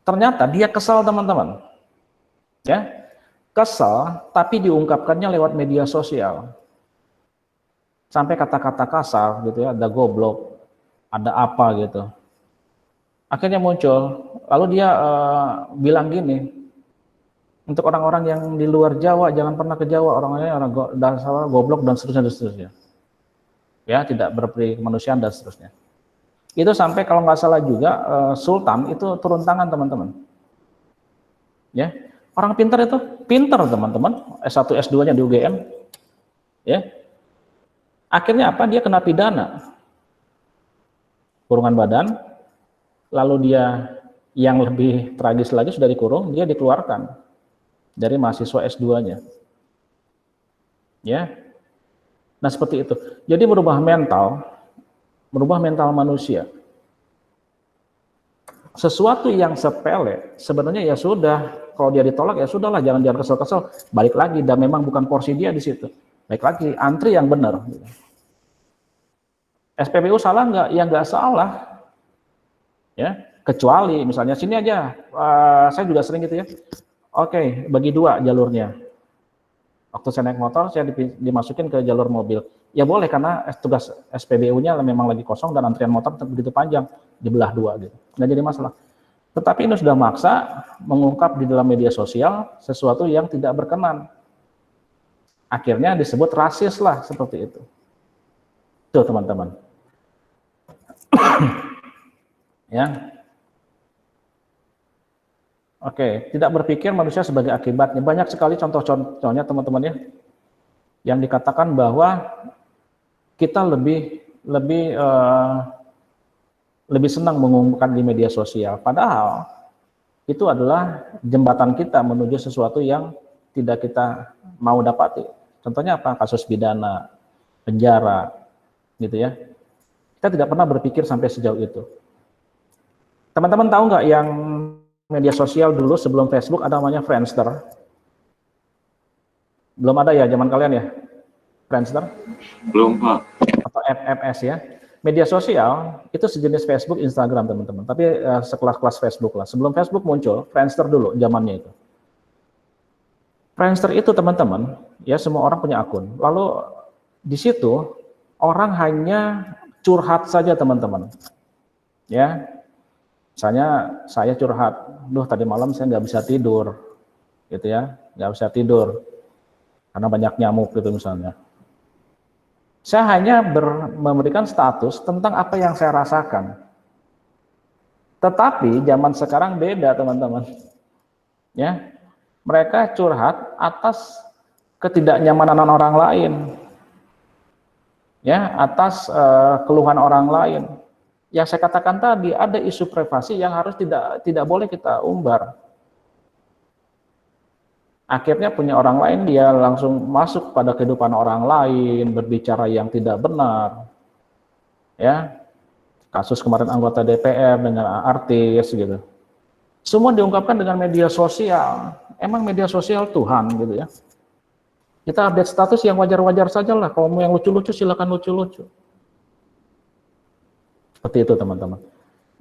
Ternyata dia kesal teman-teman, ya kesal, tapi diungkapkannya lewat media sosial, sampai kata-kata kasar gitu ya, ada goblok, ada apa gitu. Akhirnya muncul, lalu dia bilang gini, untuk orang-orang yang di luar Jawa jangan pernah ke Jawa, orangnya orang dasar goblok dan seterusnya, ya tidak berperi kemanusiaan dan seterusnya. Itu sampai kalau nggak salah juga Sultan itu turun tangan teman-teman. Ya, orang pintar itu pintar teman-teman, S1 S2-nya di UGM. Ya. Akhirnya apa? Dia kena pidana. Kurungan badan. Lalu dia yang lebih tragis lagi sudah dikurung, dia dikeluarkan dari mahasiswa S2-nya. Ya. Nah, seperti itu. Jadi merubah mental manusia. Sesuatu yang sepele sebenarnya ya sudah, kalau dia ditolak ya sudahlah, jangan kesel-kesel, balik lagi, dan memang bukan porsi dia di situ. Baik lagi, antri yang benar. SPBU salah nggak? Ya nggak salah. Ya, kecuali misalnya sini aja, saya juga sering gitu ya. Oke, bagi dua jalurnya. Waktu saya naik motor, saya dimasukin ke jalur mobil. Ya boleh, karena tugas SPBU-nya memang lagi kosong dan antrian motor begitu panjang, dibelah dua gitu. Nggak jadi masalah. Tetapi ini sudah maksa mengungkap di dalam media sosial sesuatu yang tidak berkenan. Akhirnya disebut rasis lah, seperti itu. Tuh teman-teman. Ya. Oke, tidak berpikir manusia sebagai akibatnya. Banyak sekali contoh-contohnya teman-teman ya, yang dikatakan bahwa kita lebih lebih senang mengumumkan di media sosial. Padahal itu adalah jembatan kita menuju sesuatu yang tidak kita mau dapati. Contohnya apa? Kasus pidana, penjara, gitu ya. Kita tidak pernah berpikir sampai sejauh itu. Teman-teman tahu nggak yang media sosial dulu sebelum Facebook ada namanya Friendster? Belum ada ya zaman kalian ya? Friendster? Belum, Pak. Atau FFS ya? Media sosial itu sejenis Facebook, Instagram teman-teman. Tapi sekelas-kelas Facebook lah. Sebelum Facebook muncul, Friendster dulu zamannya itu. Friendster itu teman-teman, ya semua orang punya akun. Lalu di situ orang hanya curhat saja teman-teman. Ya, misalnya saya curhat, duh tadi malam saya nggak bisa tidur, gitu ya, nggak bisa tidur karena banyak nyamuk gitu misalnya. Saya hanya memberikan status tentang apa yang saya rasakan. Tetapi zaman sekarang beda teman-teman. Ya, mereka curhat atas ketidaknyamanan orang lain. Ya, atas keluhan orang lain. Yang saya katakan tadi, ada isu privasi yang harus tidak boleh kita umbar. Akhirnya punya orang lain, dia langsung masuk pada kehidupan orang lain, berbicara yang tidak benar. Ya, kasus kemarin anggota DPR dengan artis gitu. Semua diungkapkan dengan media sosial. Emang media sosial Tuhan gitu ya. Kita update status yang wajar-wajar saja lah. Kalau mau yang lucu-lucu silakan lucu-lucu. Seperti itu teman-teman.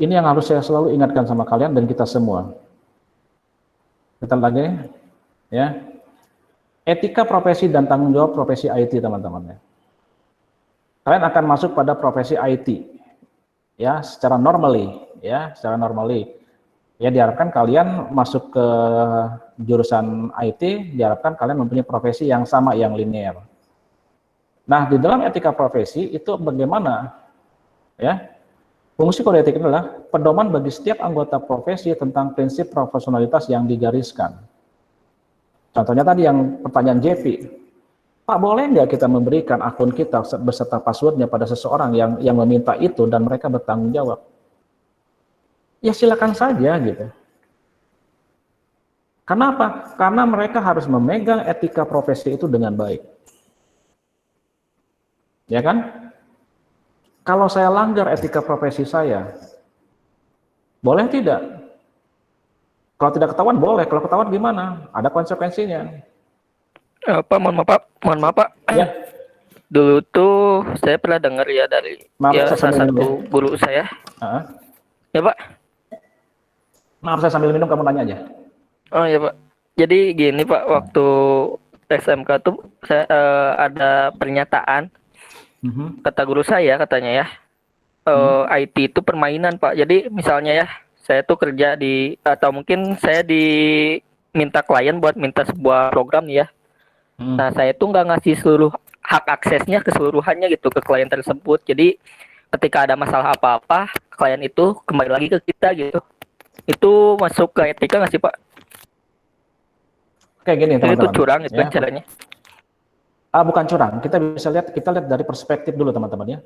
Ini yang harus saya selalu ingatkan sama kalian dan kita semua. Kita lagi ya. Etika profesi dan tanggung jawab profesi IT teman-teman ya. Kalian akan masuk pada profesi IT. Ya, secara normally ya, secara normally. Ya diharapkan kalian masuk ke jurusan IT, diharapkan kalian mempunyai profesi yang sama, yang linear. Nah, di dalam etika profesi itu bagaimana? Ya, fungsi kode etik adalah pedoman bagi setiap anggota profesi tentang prinsip profesionalitas yang digariskan. Contohnya tadi yang pertanyaan JP, Pak boleh nggak kita memberikan akun kita beserta passwordnya pada seseorang yang meminta itu dan mereka bertanggung jawab? Ya silakan saja gitu. Kenapa? Karena mereka harus memegang etika profesi itu dengan baik. Ya kan? Kalau saya langgar etika profesi saya, boleh tidak? Kalau tidak ketahuan boleh, kalau ketahuan gimana? Ada konsekuensinya. Pak, mohon maaf Pak. Ya. Dulu tuh saya pernah dengar ya dari Maaf, ya saya salah sambil minum satu guru saya. Ya Pak. Maaf saya sambil minum, kamu nanya aja. Oh ya Pak. Jadi gini Pak, waktu SMK tuh saya ada pernyataan kata guru saya katanya ya, IT itu permainan Pak. Jadi misalnya ya, saya tuh kerja di atau mungkin saya diminta klien buat minta sebuah program nih ya. Nah saya tuh nggak ngasih seluruh hak aksesnya keseluruhannya gitu ke klien tersebut. Jadi ketika ada masalah apa-apa, klien itu kembali lagi ke kita gitu. Itu masuk ke etika nggak sih Pak? Kayak gini teman-teman. Itu curang itu ya. caranya. Bukan curang, kita lihat dari perspektif dulu teman-teman ya.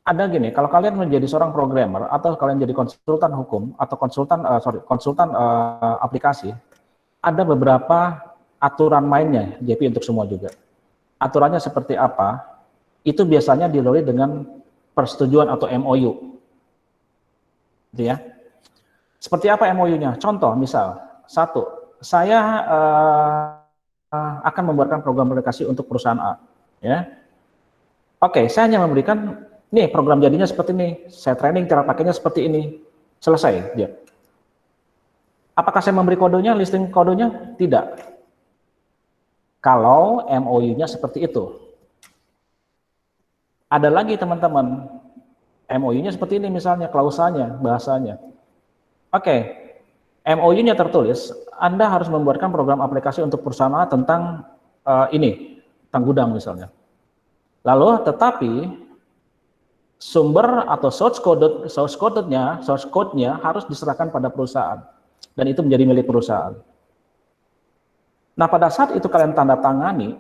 Ada gini, kalau kalian menjadi seorang programmer atau kalian jadi konsultan hukum atau konsultan aplikasi, ada beberapa aturan mainnya, JP untuk semua juga. Aturannya seperti apa? Itu biasanya dilalui dengan persetujuan atau MOU. Gitu ya. Seperti apa MOU-nya? Contoh, misal, satu, saya akan membuatkan program aplikasi untuk perusahaan A. Ya. Oke, saya hanya memberikan, nih program jadinya seperti ini, saya training cara pakainya seperti ini, selesai dia. Apakah saya memberi kodenya, listing kodenya? Tidak. Kalau MOU-nya seperti itu. Ada lagi teman-teman, MOU-nya seperti ini misalnya, klausalnya, bahasanya. Oke, MOU-nya tertulis, Anda harus membuatkan program aplikasi untuk perusahaan A tentang ini, tentang gudang misalnya. Lalu, tetapi sumber atau source code-nya harus diserahkan pada perusahaan. Dan itu menjadi milik perusahaan. Nah, pada saat itu kalian tanda tangani,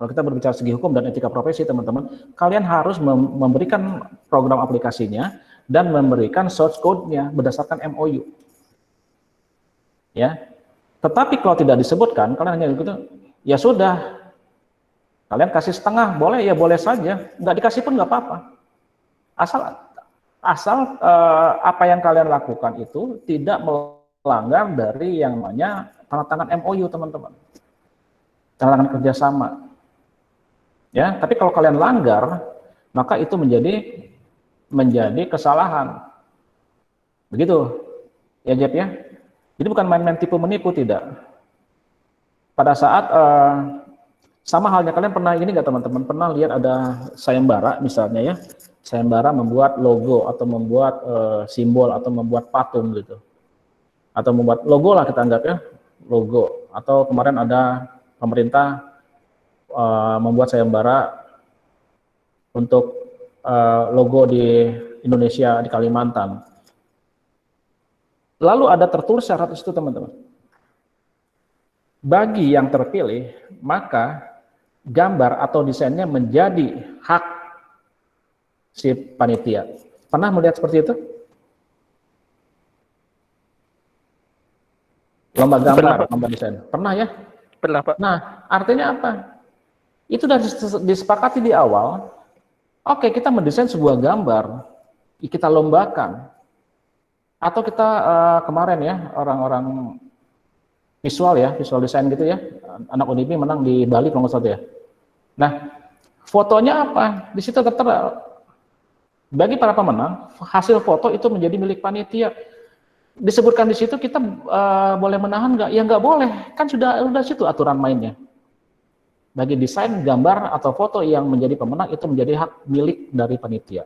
kalau kita berbicara segi hukum dan etika profesi, teman-teman, kalian harus memberikan program aplikasinya dan memberikan source code-nya berdasarkan MOU. Ya. Tetapi kalau tidak disebutkan, kalian hanya gitu, ya sudah, kalian kasih setengah, boleh ya boleh saja, nggak dikasih pun nggak apa-apa. Asal apa yang kalian lakukan itu tidak melanggar dari yang namanya tanda tangan MOU, teman-teman. Tanda tangan kerjasama. Ya, tapi kalau kalian langgar, maka itu menjadi kesalahan. Begitu, ya Jeb ya. Jadi bukan main-main tipu menipu, tidak. Pada saat sama halnya, kalian pernah ini nggak teman-teman, pernah lihat ada sayembara misalnya ya, sayembara membuat logo atau membuat simbol atau membuat patung gitu, atau membuat logo lah kita anggap ya, logo. Atau kemarin ada pemerintah membuat sayembara untuk logo di Indonesia, di Kalimantan. Lalu ada tertulis syarat itu, teman-teman. Bagi yang terpilih, maka gambar atau desainnya menjadi hak si panitia. Pernah melihat seperti itu? Lomba gambar, lomba desain. Pernah ya? Pernah, Pak. Nah, artinya apa? Itu sudah disepakati di awal. Oke, kita mendesain sebuah gambar, kita lombakan. Atau kita kemarin ya, orang-orang visual ya, visual design gitu ya, anak Unipi menang di Bali kalau nggak salah ya. Nah, fotonya apa? Di situ tertera, bagi para pemenang, hasil foto itu menjadi milik panitia. Disebutkan di situ kita boleh menahan nggak? Ya nggak boleh, kan sudah situ aturan mainnya. Bagi desain, gambar, atau foto yang menjadi pemenang itu menjadi hak milik dari panitia.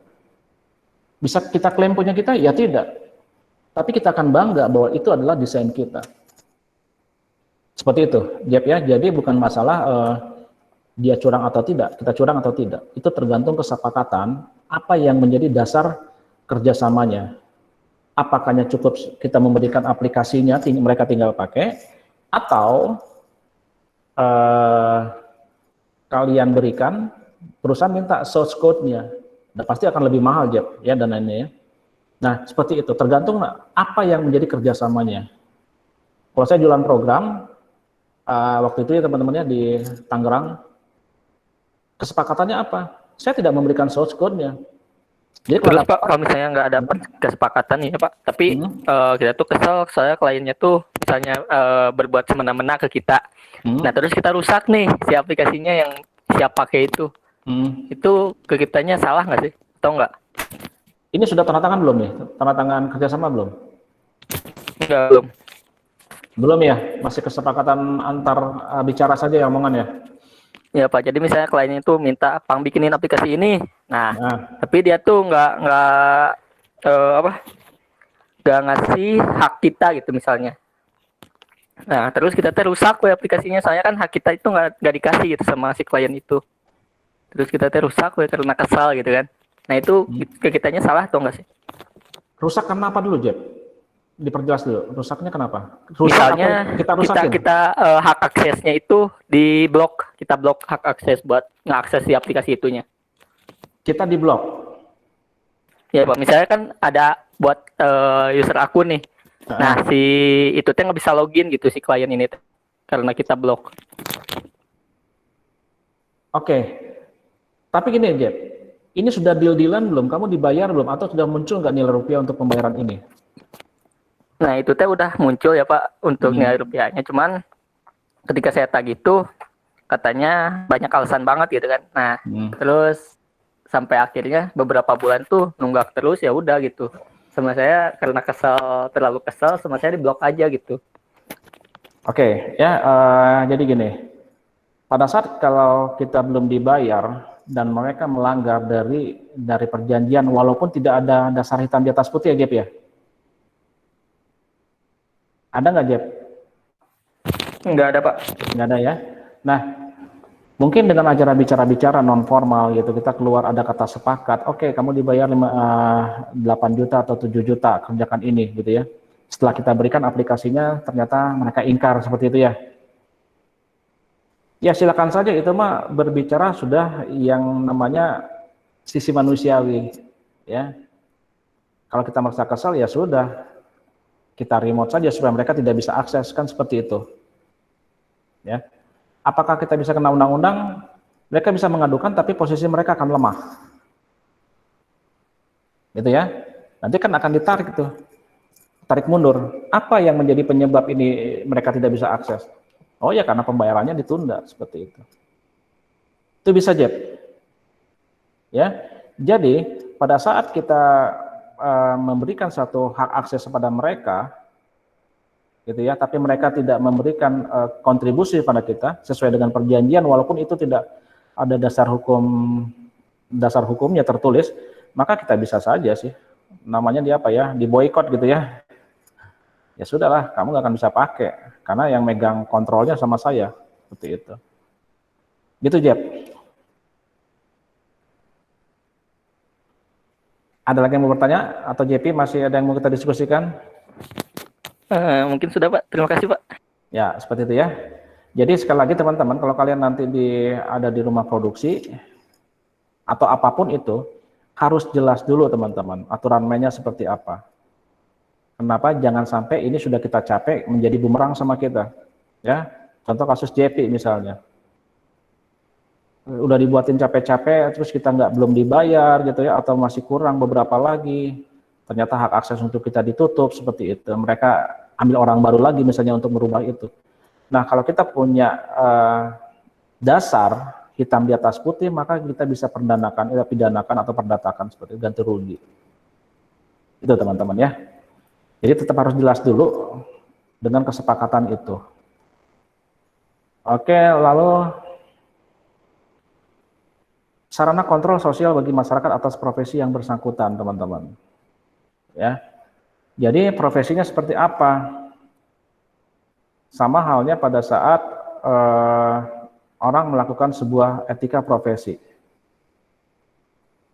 Bisa kita klaim punya kita? Ya tidak. Tapi kita akan bangga bahwa itu adalah desain kita. Seperti itu, Jeb ya. Jadi bukan masalah dia curang atau tidak, kita curang atau tidak. Itu tergantung kesepakatan apa yang menjadi dasar kerjasamanya. Apakahnya cukup kita memberikan aplikasinya, mereka tinggal pakai, atau kalian berikan, perusahaan minta source code-nya, dan pasti akan lebih mahal, Jeb, ya, dan lainnya ya. Nah, seperti itu, tergantung apa yang menjadi kerjasamanya. Kalau saya jualan program, waktu itu ya teman-temannya di Tangerang, kesepakatannya apa? Saya tidak memberikan source code-nya. Jadi Terus Pak, kalau misalnya nggak ada kesepakatan nih ya Pak, tapi kita tuh kesel, saya kliennya tuh misalnya berbuat semena-mena ke kita. Nah terus kita rusak nih si aplikasinya yang siap pakai itu. Itu ke kitanya salah nggak sih? Atau nggak? Ini sudah tanda tangan belum nih? Tanda tangan kerjasama belum? Enggak, belum. Belum ya? Masih kesepakatan antar bicara saja ya omongan ya? Ya Pak, jadi misalnya kliennya itu minta Pang bikinin aplikasi ini, nah. Tapi dia tuh nggak ngasih hak kita gitu misalnya. Nah terus kita rusak aplikasinya, soalnya kan hak kita itu nggak dikasih gitu sama si klien itu. Terus kita rusak karena kesal gitu kan. Nah itu ke kitanya salah atau enggak sih? Rusak karena apa dulu, Jeb? Diperjelas dulu, rusaknya kenapa? Rusak Misalnya kita hak aksesnya itu di blok, kita blok hak akses buat ngakses di aplikasi itunya. Kita di blok. Ya Pak, misalnya kan ada buat user akun nih. Nah si itu tuh nggak bisa login gitu si klien ini karena kita blok. Oke. Tapi gini, Jeb, ini sudah deal-dealan belum? Kamu dibayar belum? Atau sudah muncul nggak nilai rupiah untuk pembayaran ini? Nah itu teh udah muncul ya Pak untuk nilai rupiahnya, cuman ketika saya tagih itu katanya banyak alasan banget gitu kan. Nah terus sampai akhirnya beberapa bulan tuh nunggak terus, ya udah gitu. Sama saya karena terlalu kesel, sama saya diblok aja gitu. Oke, ya jadi gini, pada saat kalau kita belum dibayar dan mereka melanggar dari perjanjian walaupun tidak ada dasar hitam di atas putih ya Jeb ya? Ada nggak, Jeb? Nggak ada, Pak. Nggak ada ya. Nah, mungkin dengan acara bicara-bicara non formal gitu, kita keluar ada kata sepakat, oke, kamu dibayar 8 juta atau 7 juta kerjakan ini gitu ya. Setelah kita berikan aplikasinya, ternyata mereka ingkar seperti itu ya. Ya silakan saja, itu mah berbicara sudah yang namanya sisi manusiawi ya. Kalau kita merasa kesal, ya sudah, kita remote saja supaya mereka tidak bisa akses, kan seperti itu. Ya. Apakah kita bisa kena undang-undang? Mereka bisa mengadukan, tapi posisi mereka akan lemah. Gitu ya. Nanti kan akan ditarik tuh, tarik mundur. Apa yang menjadi penyebab ini mereka tidak bisa akses? Oh ya, karena pembayarannya ditunda, seperti itu. Itu bisa, Jeb. Ya. Jadi pada saat kita memberikan satu hak akses kepada mereka, gitu ya, tapi mereka tidak memberikan kontribusi pada kita sesuai dengan perjanjian, walaupun itu tidak ada dasar hukumnya tertulis, maka kita bisa saja sih, namanya dia apa ya, di boykot gitu ya. Ya sudahlah, kamu nggak akan bisa pakai karena yang megang kontrolnya sama saya, seperti itu. Gitu, Jeb. Ada lagi yang mau bertanya? Atau JP masih ada yang mau kita diskusikan? Mungkin sudah, Pak. Terima kasih, Pak. Ya, seperti itu ya. Jadi sekali lagi teman-teman, kalau kalian nanti ada di rumah produksi, atau apapun itu, harus jelas dulu teman-teman, aturan mainnya seperti apa. Kenapa? Jangan sampai ini sudah kita capek menjadi bumerang sama kita. Ya, contoh kasus JP misalnya. Udah dibuatin capek-capek, terus kita belum dibayar gitu ya, atau masih kurang beberapa lagi, ternyata hak akses untuk kita ditutup, seperti itu. Mereka ambil orang baru lagi misalnya untuk merubah itu. Nah, kalau kita punya dasar hitam di atas putih, maka kita bisa pidanakan atau perdatakan seperti itu, ganti rugi. Itu teman-teman ya. Jadi tetap harus jelas dulu dengan kesepakatan itu. Oke, lalu sarana kontrol sosial bagi masyarakat atas profesi yang bersangkutan, teman-teman. Ya. Jadi profesinya seperti apa? Sama halnya pada saat orang melakukan sebuah etika profesi.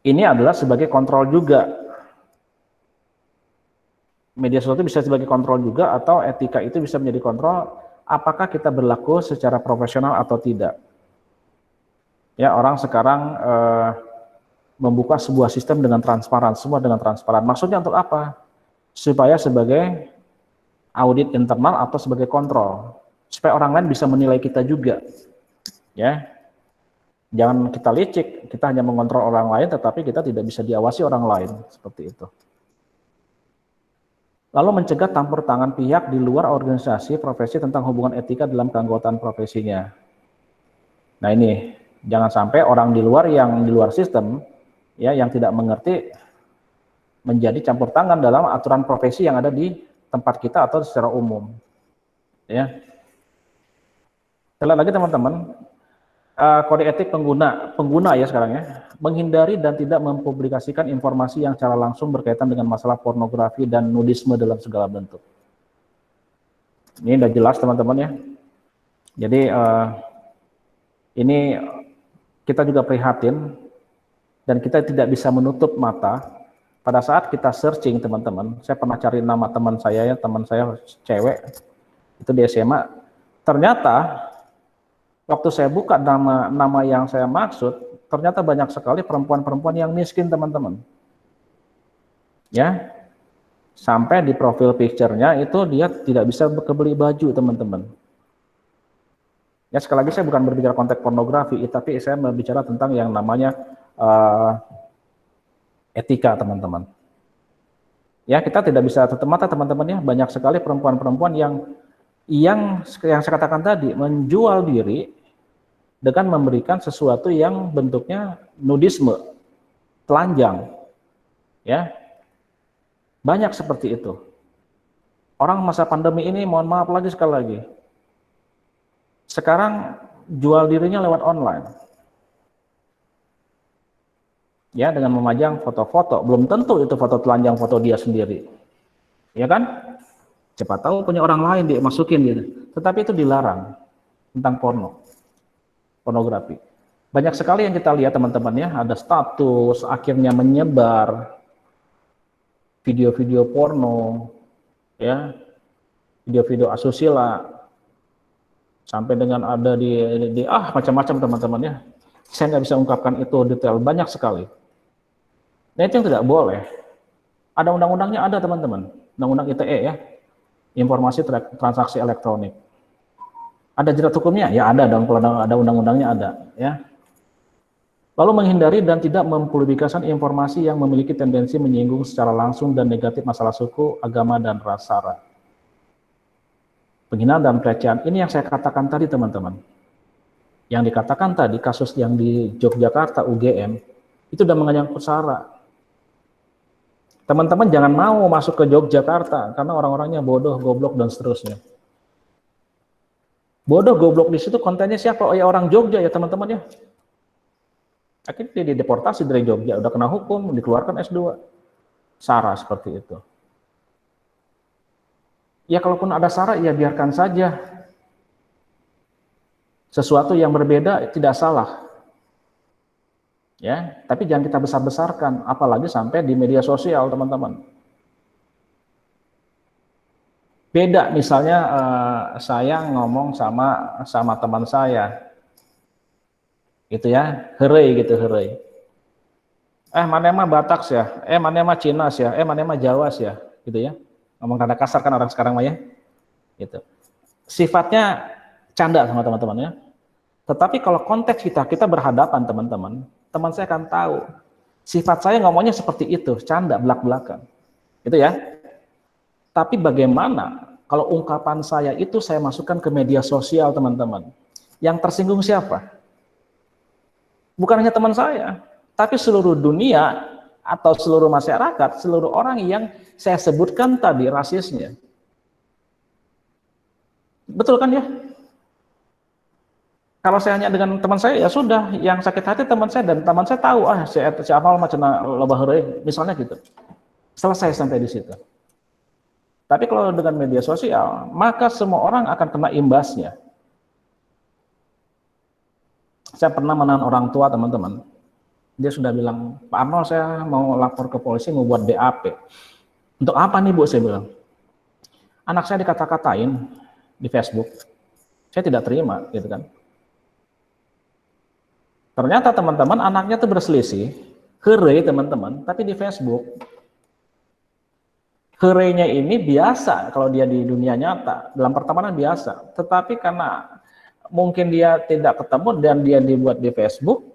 Ini adalah sebagai kontrol juga. Media sosial itu bisa sebagai kontrol juga, atau etika itu bisa menjadi kontrol apakah kita berlaku secara profesional atau tidak. Ya, orang sekarang membuka sebuah sistem dengan transparan, semua dengan transparan. Maksudnya untuk apa? Supaya sebagai audit internal atau sebagai kontrol, supaya orang lain bisa menilai kita juga. Ya, jangan kita licik, kita hanya mengontrol orang lain, tetapi kita tidak bisa diawasi orang lain, seperti itu. Lalu mencegah campur tangan pihak di luar organisasi profesi tentang hubungan etika dalam keanggotaan profesinya. Nah ini, jangan sampai orang di luar sistem, ya, yang tidak mengerti menjadi campur tangan dalam aturan profesi yang ada di tempat kita atau secara umum. Ya. Sekali lagi teman-teman, kode etik pengguna ya sekarang ya, menghindari dan tidak mempublikasikan informasi yang secara langsung berkaitan dengan masalah pornografi dan nudisme dalam segala bentuk. Ini udah jelas teman-teman ya. Jadi ini kita juga prihatin dan kita tidak bisa menutup mata pada saat kita searching teman-teman. Saya pernah cari nama teman saya cewek itu di SMA. Ternyata waktu saya buka nama yang saya maksud, ternyata banyak sekali perempuan-perempuan yang miskin teman-teman. Ya, sampai di profil picture-nya itu dia tidak bisa kebeli baju teman-teman. Ya sekali lagi saya bukan berbicara konteks pornografi, tapi saya berbicara tentang yang namanya etika teman-teman. Ya kita tidak bisa tutup mata teman-teman ya, banyak sekali perempuan-perempuan yang saya katakan tadi menjual diri dengan memberikan sesuatu yang bentuknya nudisme, telanjang, ya banyak seperti itu. Orang masa pandemi ini, mohon maaf lagi sekali lagi, sekarang jual dirinya lewat online, ya dengan memajang foto-foto, belum tentu itu foto telanjang foto dia sendiri, ya kan? Siapa tahu punya orang lain dimasukin gitu. Tetapi itu dilarang tentang pornografi. Banyak sekali yang kita lihat teman-teman ya, ada status akhirnya menyebar video-video porno, ya, video-video asusila, sampai dengan ada di macam-macam teman-teman ya. Saya nggak bisa ungkapkan itu detail, banyak sekali. Nah itu yang tidak boleh. Ada undang-undangnya, ada teman-teman. Undang-undang ITE ya, informasi transaksi elektronik. Ada jerat hukumnya? Ya ada dong, kalau ada undang-undangnya ada ya. Lalu menghindari dan tidak mempublikasikan informasi yang memiliki tendensi menyinggung secara langsung dan negatif masalah suku, agama, dan ras sara. Penghinaan dan pelecehan, ini yang saya katakan tadi teman-teman. Yang dikatakan tadi, kasus yang di Yogyakarta, UGM, itu sudah menyangkut sara. Teman-teman jangan mau masuk ke Yogyakarta, karena orang-orangnya bodoh, goblok, dan seterusnya. Bodoh, goblok di situ kontennya siapa? Oh ya orang Jogja ya teman-teman ya. Akhirnya dia dideportasi dari Jogja, udah kena hukum, dikeluarkan S2. Sara seperti itu. Ya kalaupun ada sara, ya biarkan saja. Sesuatu yang berbeda tidak salah. Ya, tapi jangan kita besar-besarkan, apalagi sampai di media sosial, teman-teman. Beda misalnya saya ngomong sama teman saya. Gitu ya, herei gitu, herei. Mana emang Batak ya, mana emang Cina ya, mana emang Jawa ya, gitu ya. Ngomong rada kasar kan orang sekarang mah ya. Gitu. Sifatnya canda sama teman-teman ya. Tetapi kalau konteks kita berhadapan teman-teman, teman saya akan tahu sifat saya ngomongnya seperti itu, canda belak-belakan. Gitu ya. Tapi bagaimana kalau ungkapan saya itu saya masukkan ke media sosial teman-teman. Yang tersinggung siapa? Bukan hanya teman saya, tapi seluruh dunia atau seluruh masyarakat, seluruh orang yang saya sebutkan tadi rasisnya. Betul kan ya? Kalau saya hanya dengan teman saya, ya sudah, yang sakit hati teman saya, dan teman saya tahu, si Amal macam loba heureuy, misalnya gitu. Selesai sampai di situ. Tapi kalau dengan media sosial, maka semua orang akan kena imbasnya. Saya pernah menahan orang tua teman-teman. Dia sudah bilang, Pak Arnold saya mau lapor ke polisi, mau buat BAP. Untuk apa nih Bu? Saya bilang. Anak saya dikata-katain di Facebook. Saya tidak terima, gitu kan. Ternyata teman-teman anaknya tuh berselisih, heureuy teman-teman, tapi di Facebook. Heureuy-nya ini biasa kalau dia di dunia nyata, dalam pertemanan biasa. Tetapi karena mungkin dia tidak ketemu dan dia dibuat di Facebook,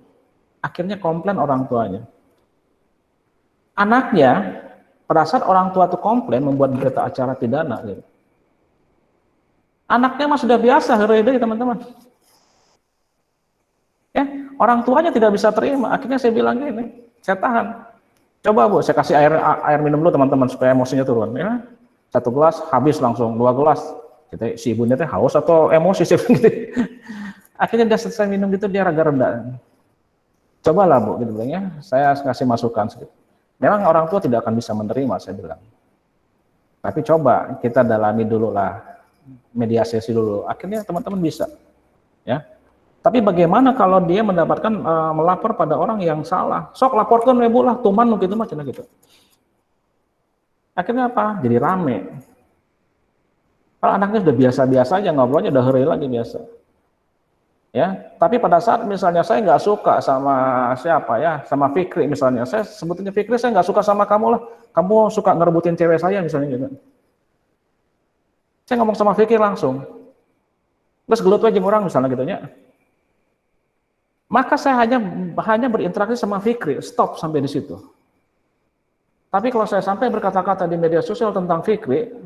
akhirnya komplain orang tuanya. Anaknya, pada saat orang tua itu komplain, membuat berita acara pidana. Gitu. Anaknya mah sudah biasa, heureuy teman-teman. Ya, orang tuanya tidak bisa terima. Akhirnya saya bilang gini, saya tahan. Coba Bu, saya kasih air minum dulu teman-teman supaya emosinya turun. Ya, 1 gelas habis langsung, 2 gelas. Kita, si ibunya teh haus atau emosi sih gitu. Akhirnya dia selesai minum gitu dia agak reda. Cobalah Bu, gitu bilang ya. Saya kasih masukan sedikit. Memang orang tua tidak akan bisa menerima, saya bilang. Tapi coba kita dalami dulu lah, mediasi dulu. Akhirnya teman-teman bisa, ya. Tapi bagaimana kalau dia mendapatkan melapor pada orang yang salah? Sok laporkan Bu lah, tuman gitu macam gitu. Akhirnya apa? Jadi rame. Kalau anaknya sudah biasa-biasa aja ngobrolnya udah heureuy lagi biasa. Ya, tapi pada saat misalnya saya nggak suka sama siapa ya, sama Fikri misalnya, saya sebutinnya Fikri, saya nggak suka sama kamu lah, kamu suka ngerebutin cewek saya misalnya gitu. Saya ngomong sama Fikri langsung, terus gelut aja orang misalnya gitu ya. Maka saya hanya berinteraksi sama Fikri, stop sampai di situ. Tapi kalau saya sampai berkata-kata di media sosial tentang Fikri,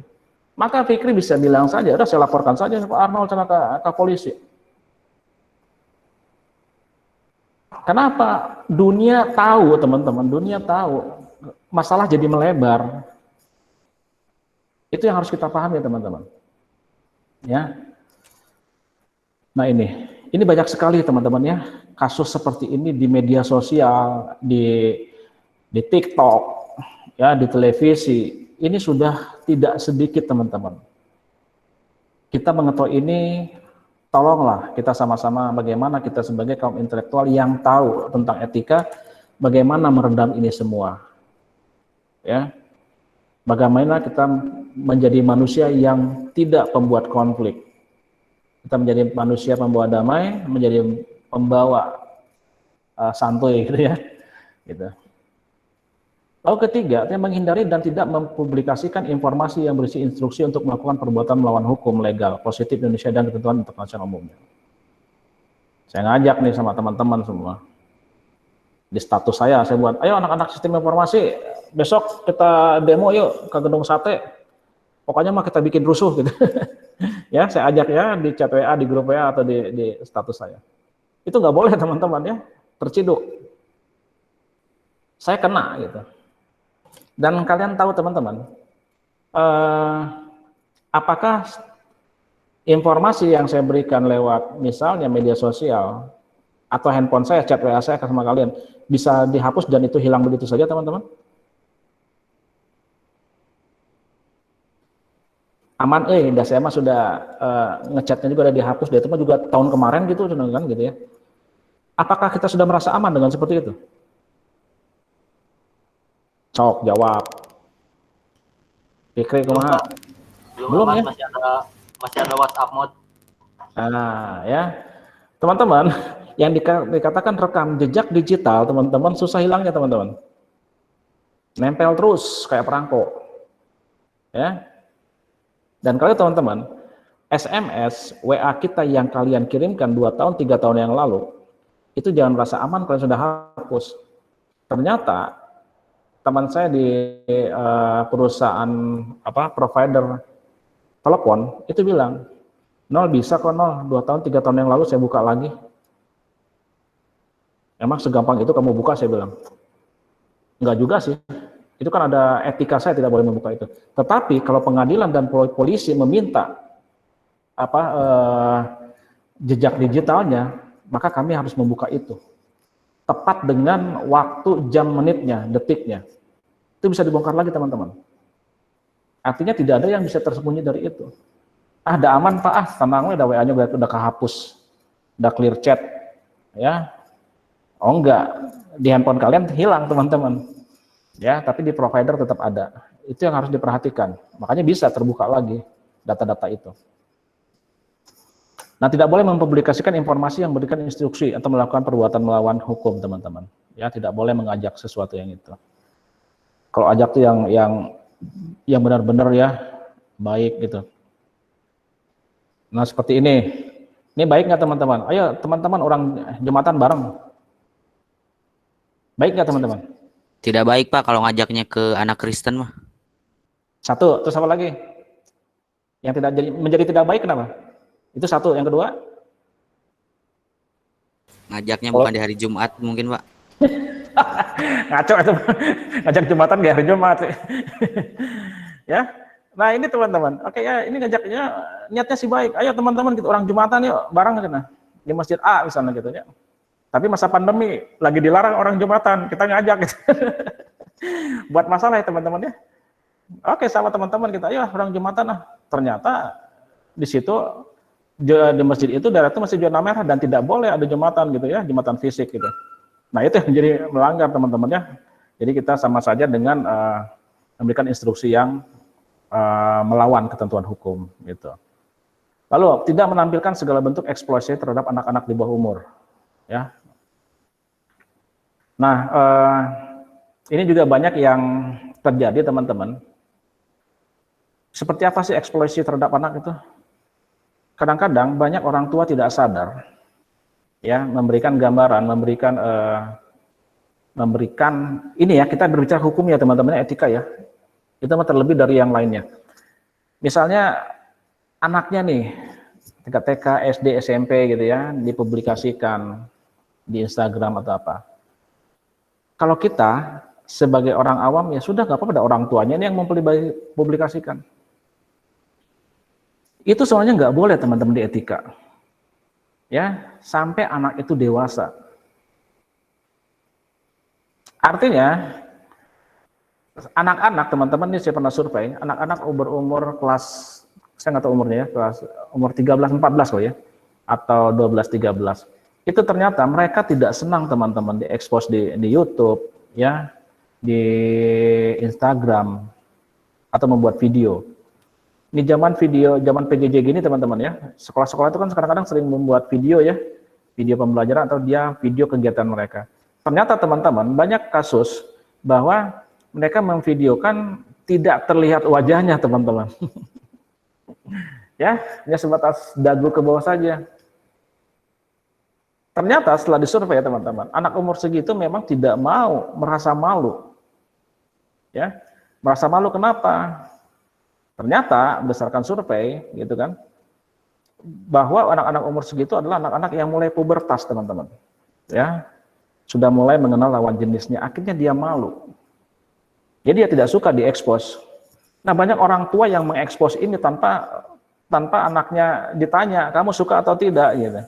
maka Fikri bisa bilang saja, udah saya laporkan saja Pak Arnold ke polisi. Kenapa? Dunia tahu teman-teman, dunia tahu masalah jadi melebar. Itu yang harus kita pahami teman-teman. Ya. Nah ini banyak sekali teman-teman ya kasus seperti ini di media sosial, di TikTok, ya di televisi. Ini sudah tidak sedikit teman-teman. Kita mengetahui ini. Tolonglah kita sama-sama bagaimana kita sebagai kaum intelektual yang tahu tentang etika, bagaimana meredam ini semua. Ya. Bagaimana kita menjadi manusia yang tidak pembuat konflik. Kita menjadi manusia pembawa damai, menjadi pembawa santuy gitu ya. Gitu. Lalu ketiga, dia menghindari dan tidak mempublikasikan informasi yang berisi instruksi untuk melakukan perbuatan melawan hukum legal, positif Indonesia dan ketentuan internasional umumnya. Saya ngajak nih sama teman-teman semua. Di status saya buat, ayo anak-anak sistem informasi, besok kita demo yuk ke Gedung Sate. Pokoknya mah kita bikin rusuh gitu. Ya, saya ajak ya di chat WA, di grup WA atau di status saya. Itu nggak boleh teman-teman ya, terciduk. Saya kena gitu. Dan kalian tahu teman-teman, apakah informasi yang saya berikan lewat misalnya media sosial atau handphone saya, chat WA saya sama kalian, bisa dihapus dan itu hilang begitu saja teman-teman? Aman, dah saya mah sudah ngechatnya juga udah dihapus, itu mah juga tahun kemarin gitu kan gitu ya. Apakah kita sudah merasa aman dengan seperti itu? Sok jawab. Fikri kumaha? Belum ya? Masih ada WhatsApp mode. Nah, ya. Teman-teman, yang dikatakan rekam jejak digital, teman-teman, susah hilangnya, teman-teman. Nempel terus kayak perangko. Ya. Dan kalau teman-teman, SMS, WA kita yang kalian kirimkan 2 tahun, 3 tahun yang lalu, itu jangan merasa aman kalian sudah hapus. Ternyata teman saya di perusahaan provider telepon itu bilang, "Nol bisa kok Nol, 2 tahun 3 tahun yang lalu saya buka lagi." Emang segampang itu kamu buka, saya bilang. Enggak juga sih. Itu kan ada etika, saya tidak boleh membuka itu. Tetapi kalau pengadilan dan polisi meminta jejak digitalnya, maka kami harus membuka itu. Tepat dengan waktu, jam, menitnya, detiknya. Itu bisa dibongkar lagi teman-teman. Artinya tidak ada yang bisa tersembunyi dari itu. Udah aman Pak, tenang, udah WA-nya udah kehapus, udah clear chat, ya. Oh enggak, di handphone kalian hilang teman-teman. Ya, tapi di provider tetap ada. Itu yang harus diperhatikan. Makanya bisa terbuka lagi data-data itu. Nah, tidak boleh mempublikasikan informasi yang memberikan instruksi atau melakukan perbuatan melawan hukum, teman-teman. Ya, tidak boleh mengajak sesuatu yang itu. Kalau ajak tuh yang benar-benar ya baik gitu. Nah, seperti ini. Ini baik nggak teman-teman? Ayo teman-teman orang Jumatan bareng. Baik nggak teman-teman? Tidak baik Pak kalau ngajaknya ke anak Kristen mah. Satu, terus apa lagi? Yang tidak menjadi tidak baik kenapa? Itu satu. Yang kedua? Ngajaknya bukan di hari Jumat mungkin Pak. Ngaco itu. Ngajak Jumatan di hari Jumat. Ya. Nah ini teman-teman. Oke ya, ini ngajaknya niatnya sih baik. Ayo teman-teman kita orang Jumatan yuk bareng gitu. Di masjid A misalnya gitu ya. Tapi masa pandemi lagi dilarang orang Jumatan, kita ngajak gitu. Buat masalah ya teman-teman ya. Oke, sama teman-teman kita, ayo orang Jumatan lah. Ternyata di situ di masjid itu daerah itu masih zona merah dan tidak boleh ada Jumatan gitu ya, Jumatan fisik gitu. Nah, itu yang jadi melanggar teman-teman ya. Jadi kita sama saja dengan memberikan instruksi yang melawan ketentuan hukum gitu. Lalu tidak menampilkan segala bentuk eksploitasi terhadap anak-anak di bawah umur. Ya. Nah, ini juga banyak yang terjadi teman-teman. Seperti apa sih eksploitasi terhadap anak itu? Kadang-kadang banyak orang tua tidak sadar, ya, memberikan gambaran, memberikan ini ya, kita berbicara hukum ya teman-teman, etika ya. Itu terlebih dari yang lainnya. Misalnya anaknya nih, tingkat TK, SD, SMP gitu ya, dipublikasikan di Instagram atau apa. Kalau kita sebagai orang awam ya sudah nggak apa-apa, ada orang tuanya ini yang mempublikasikan. Itu sebenarnya nggak boleh teman-teman di etika. Ya, sampai anak itu dewasa. Artinya anak-anak teman-teman ini saya pernah survei, anak-anak berumur kelas, saya nggak tahu umurnya ya, kelas umur 13-14 loh ya, atau 12-13. Itu ternyata mereka tidak senang teman-teman diekspos di YouTube, ya, di Instagram, atau membuat video. Ini zaman video, zaman PJJ gini teman-teman ya, sekolah-sekolah itu kan kadang-kadang sering membuat video ya, video pembelajaran atau dia video kegiatan mereka. Ternyata teman-teman banyak kasus bahwa mereka memvideokan tidak terlihat wajahnya, teman-teman. Ya, hanya sebatas dagu ke bawah saja. Ternyata setelah disurvei ya teman-teman, anak umur segitu memang tidak mau, merasa malu. Ya, merasa malu kenapa? Ternyata berdasarkan survei gitu kan, bahwa anak-anak umur segitu adalah anak-anak yang mulai pubertas, teman-teman. Ya, sudah mulai mengenal lawan jenisnya, akhirnya dia malu. Jadi dia tidak suka diekspos. Nah, banyak orang tua yang mengekspos ini tanpa anaknya ditanya, kamu suka atau tidak gitu.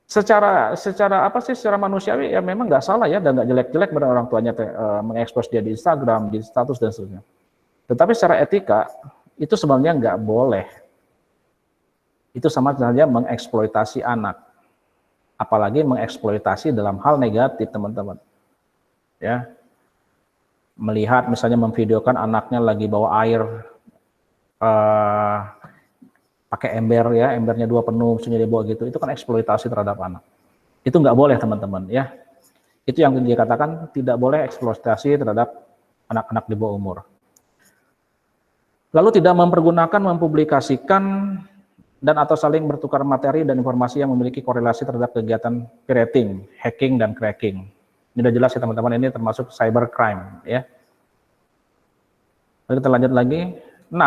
Secara secara manusiawi ya memang nggak salah ya, dan nggak jelek-jelek pada orang tuanya mengekspos dia di Instagram, di status dan seterusnya. Tetapi secara etika itu sebenarnya nggak boleh. Itu sama saja mengeksploitasi anak, apalagi mengeksploitasi dalam hal negatif, teman-teman. Ya, melihat misalnya memvideokan anaknya lagi bawa air, pakai ember ya, embernya 2 penuh, misalnya dia bawa gitu, itu kan eksploitasi terhadap anak. Itu nggak boleh, teman-teman ya. Itu yang dikatakan tidak boleh eksploitasi terhadap anak-anak di bawah umur. Lalu tidak mempergunakan, mempublikasikan, dan atau saling bertukar materi dan informasi yang memiliki korelasi terhadap kegiatan pirating, hacking, dan cracking. Ini udah jelas ya teman-teman, ini termasuk cybercrime ya. Lalu kita lanjut lagi. 6.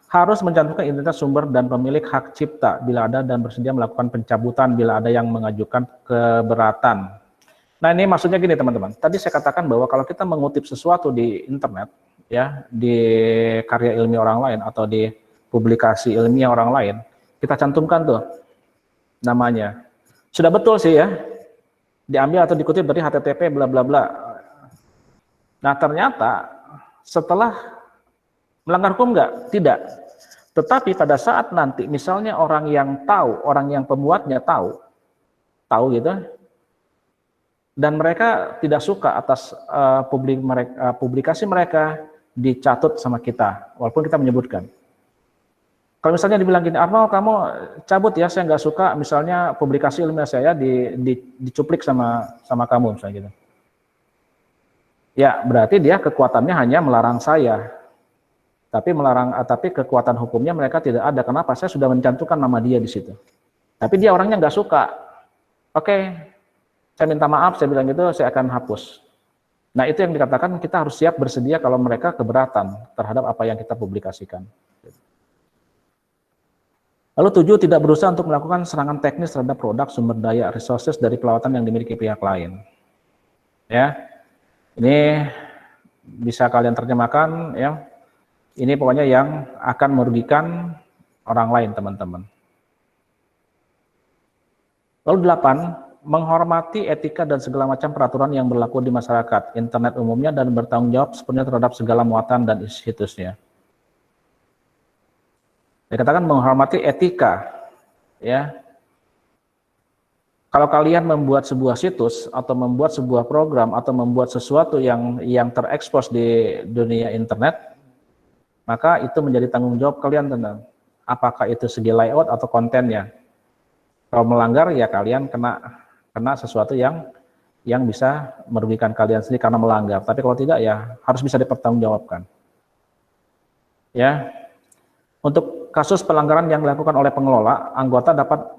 Harus mencantumkan identitas sumber dan pemilik hak cipta bila ada dan bersedia melakukan pencabutan bila ada yang mengajukan keberatan. Nah, ini maksudnya gini teman-teman. Tadi saya katakan bahwa kalau kita mengutip sesuatu di internet, ya, di karya ilmiah orang lain atau di publikasi ilmiah orang lain, kita cantumkan tuh namanya. Sudah betul sih ya, diambil atau dikutip dari HTTP bla bla bla. Nah, ternyata setelah melanggar hukum enggak? Tidak. Tetapi pada saat nanti misalnya orang yang tahu, orang yang pembuatnya tahu gitu, dan mereka tidak suka atas publikasi mereka, dicatut sama kita, walaupun kita menyebutkan. Kalau misalnya dibilang gini, Arnold kamu cabut ya, saya nggak suka misalnya publikasi ilmiah saya dicuplik sama kamu misalnya gitu. Ya berarti dia kekuatannya hanya melarang saya. Tapi kekuatan hukumnya mereka tidak ada. Kenapa? Saya sudah mencantumkan nama dia di situ. Tapi dia orangnya nggak suka. Oke, saya minta maaf, saya bilang gitu, saya akan hapus. Nah, itu yang dikatakan kita harus siap bersedia kalau mereka keberatan terhadap apa yang kita publikasikan. Lalu 7, tidak berusaha untuk melakukan serangan teknis terhadap produk, sumber daya, resources dari pelawatan yang dimiliki pihak lain. Ya, ini bisa kalian terjemahkan ya. Ini pokoknya yang akan merugikan orang lain, teman-teman. Lalu 8, menghormati etika dan segala macam peraturan yang berlaku di masyarakat, internet umumnya, dan bertanggung jawab sepenuhnya terhadap segala muatan dan situsnya. Dikatakan menghormati etika, ya. Kalau kalian membuat sebuah situs atau membuat sebuah program atau membuat sesuatu yang terekspos di dunia internet, maka itu menjadi tanggung jawab kalian tentang apakah itu segi layout atau kontennya. Kalau melanggar ya kalian kena sesuatu yang bisa merugikan kalian sendiri karena melanggar. Tapi kalau tidak ya harus bisa dipertanggungjawabkan. Ya. Untuk kasus pelanggaran yang dilakukan oleh pengelola, anggota dapat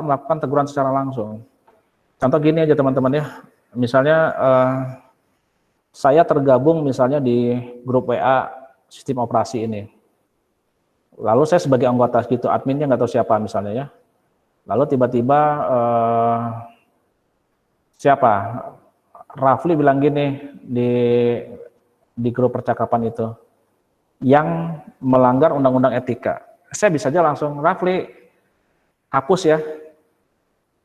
melakukan teguran secara langsung. Contoh gini aja teman-teman ya. Misalnya saya tergabung misalnya di grup WA sistem operasi ini. Lalu saya sebagai anggota gitu, adminnya nggak tahu siapa misalnya ya. Lalu tiba-tiba siapa? Rafli bilang gini di grup percakapan itu, yang melanggar undang-undang etika. Saya bisa aja langsung, Rafli, hapus ya.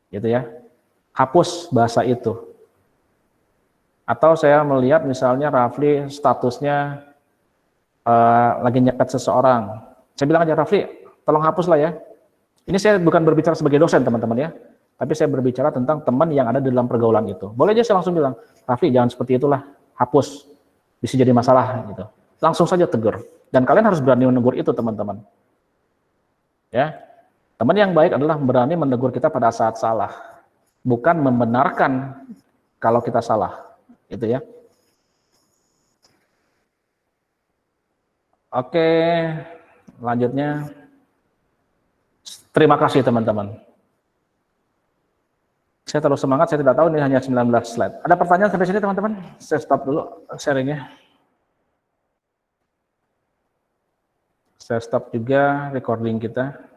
Gitu ya. Hapus bahasa itu. Atau saya melihat misalnya Rafli statusnya lagi nyepet seseorang. Saya bilang aja, Rafli, tolong hapus lah ya. Ini saya bukan berbicara sebagai dosen teman-teman ya. Tapi saya berbicara tentang teman yang ada di dalam pergaulan itu. Boleh aja saya langsung bilang, Rafli jangan seperti itulah, hapus. Bisa jadi masalah gitu. Langsung saja tegur. Dan kalian harus berani menegur itu teman-teman. Ya, teman yang baik adalah berani menegur kita pada saat salah. Bukan membenarkan kalau kita salah, itu ya. Oke, lanjutnya. Terima kasih teman-teman. Saya terus semangat, saya tidak tahu ini hanya 19 slide. Ada pertanyaan sampai sini teman-teman? Saya stop dulu sharingnya. Saya stop juga recording kita.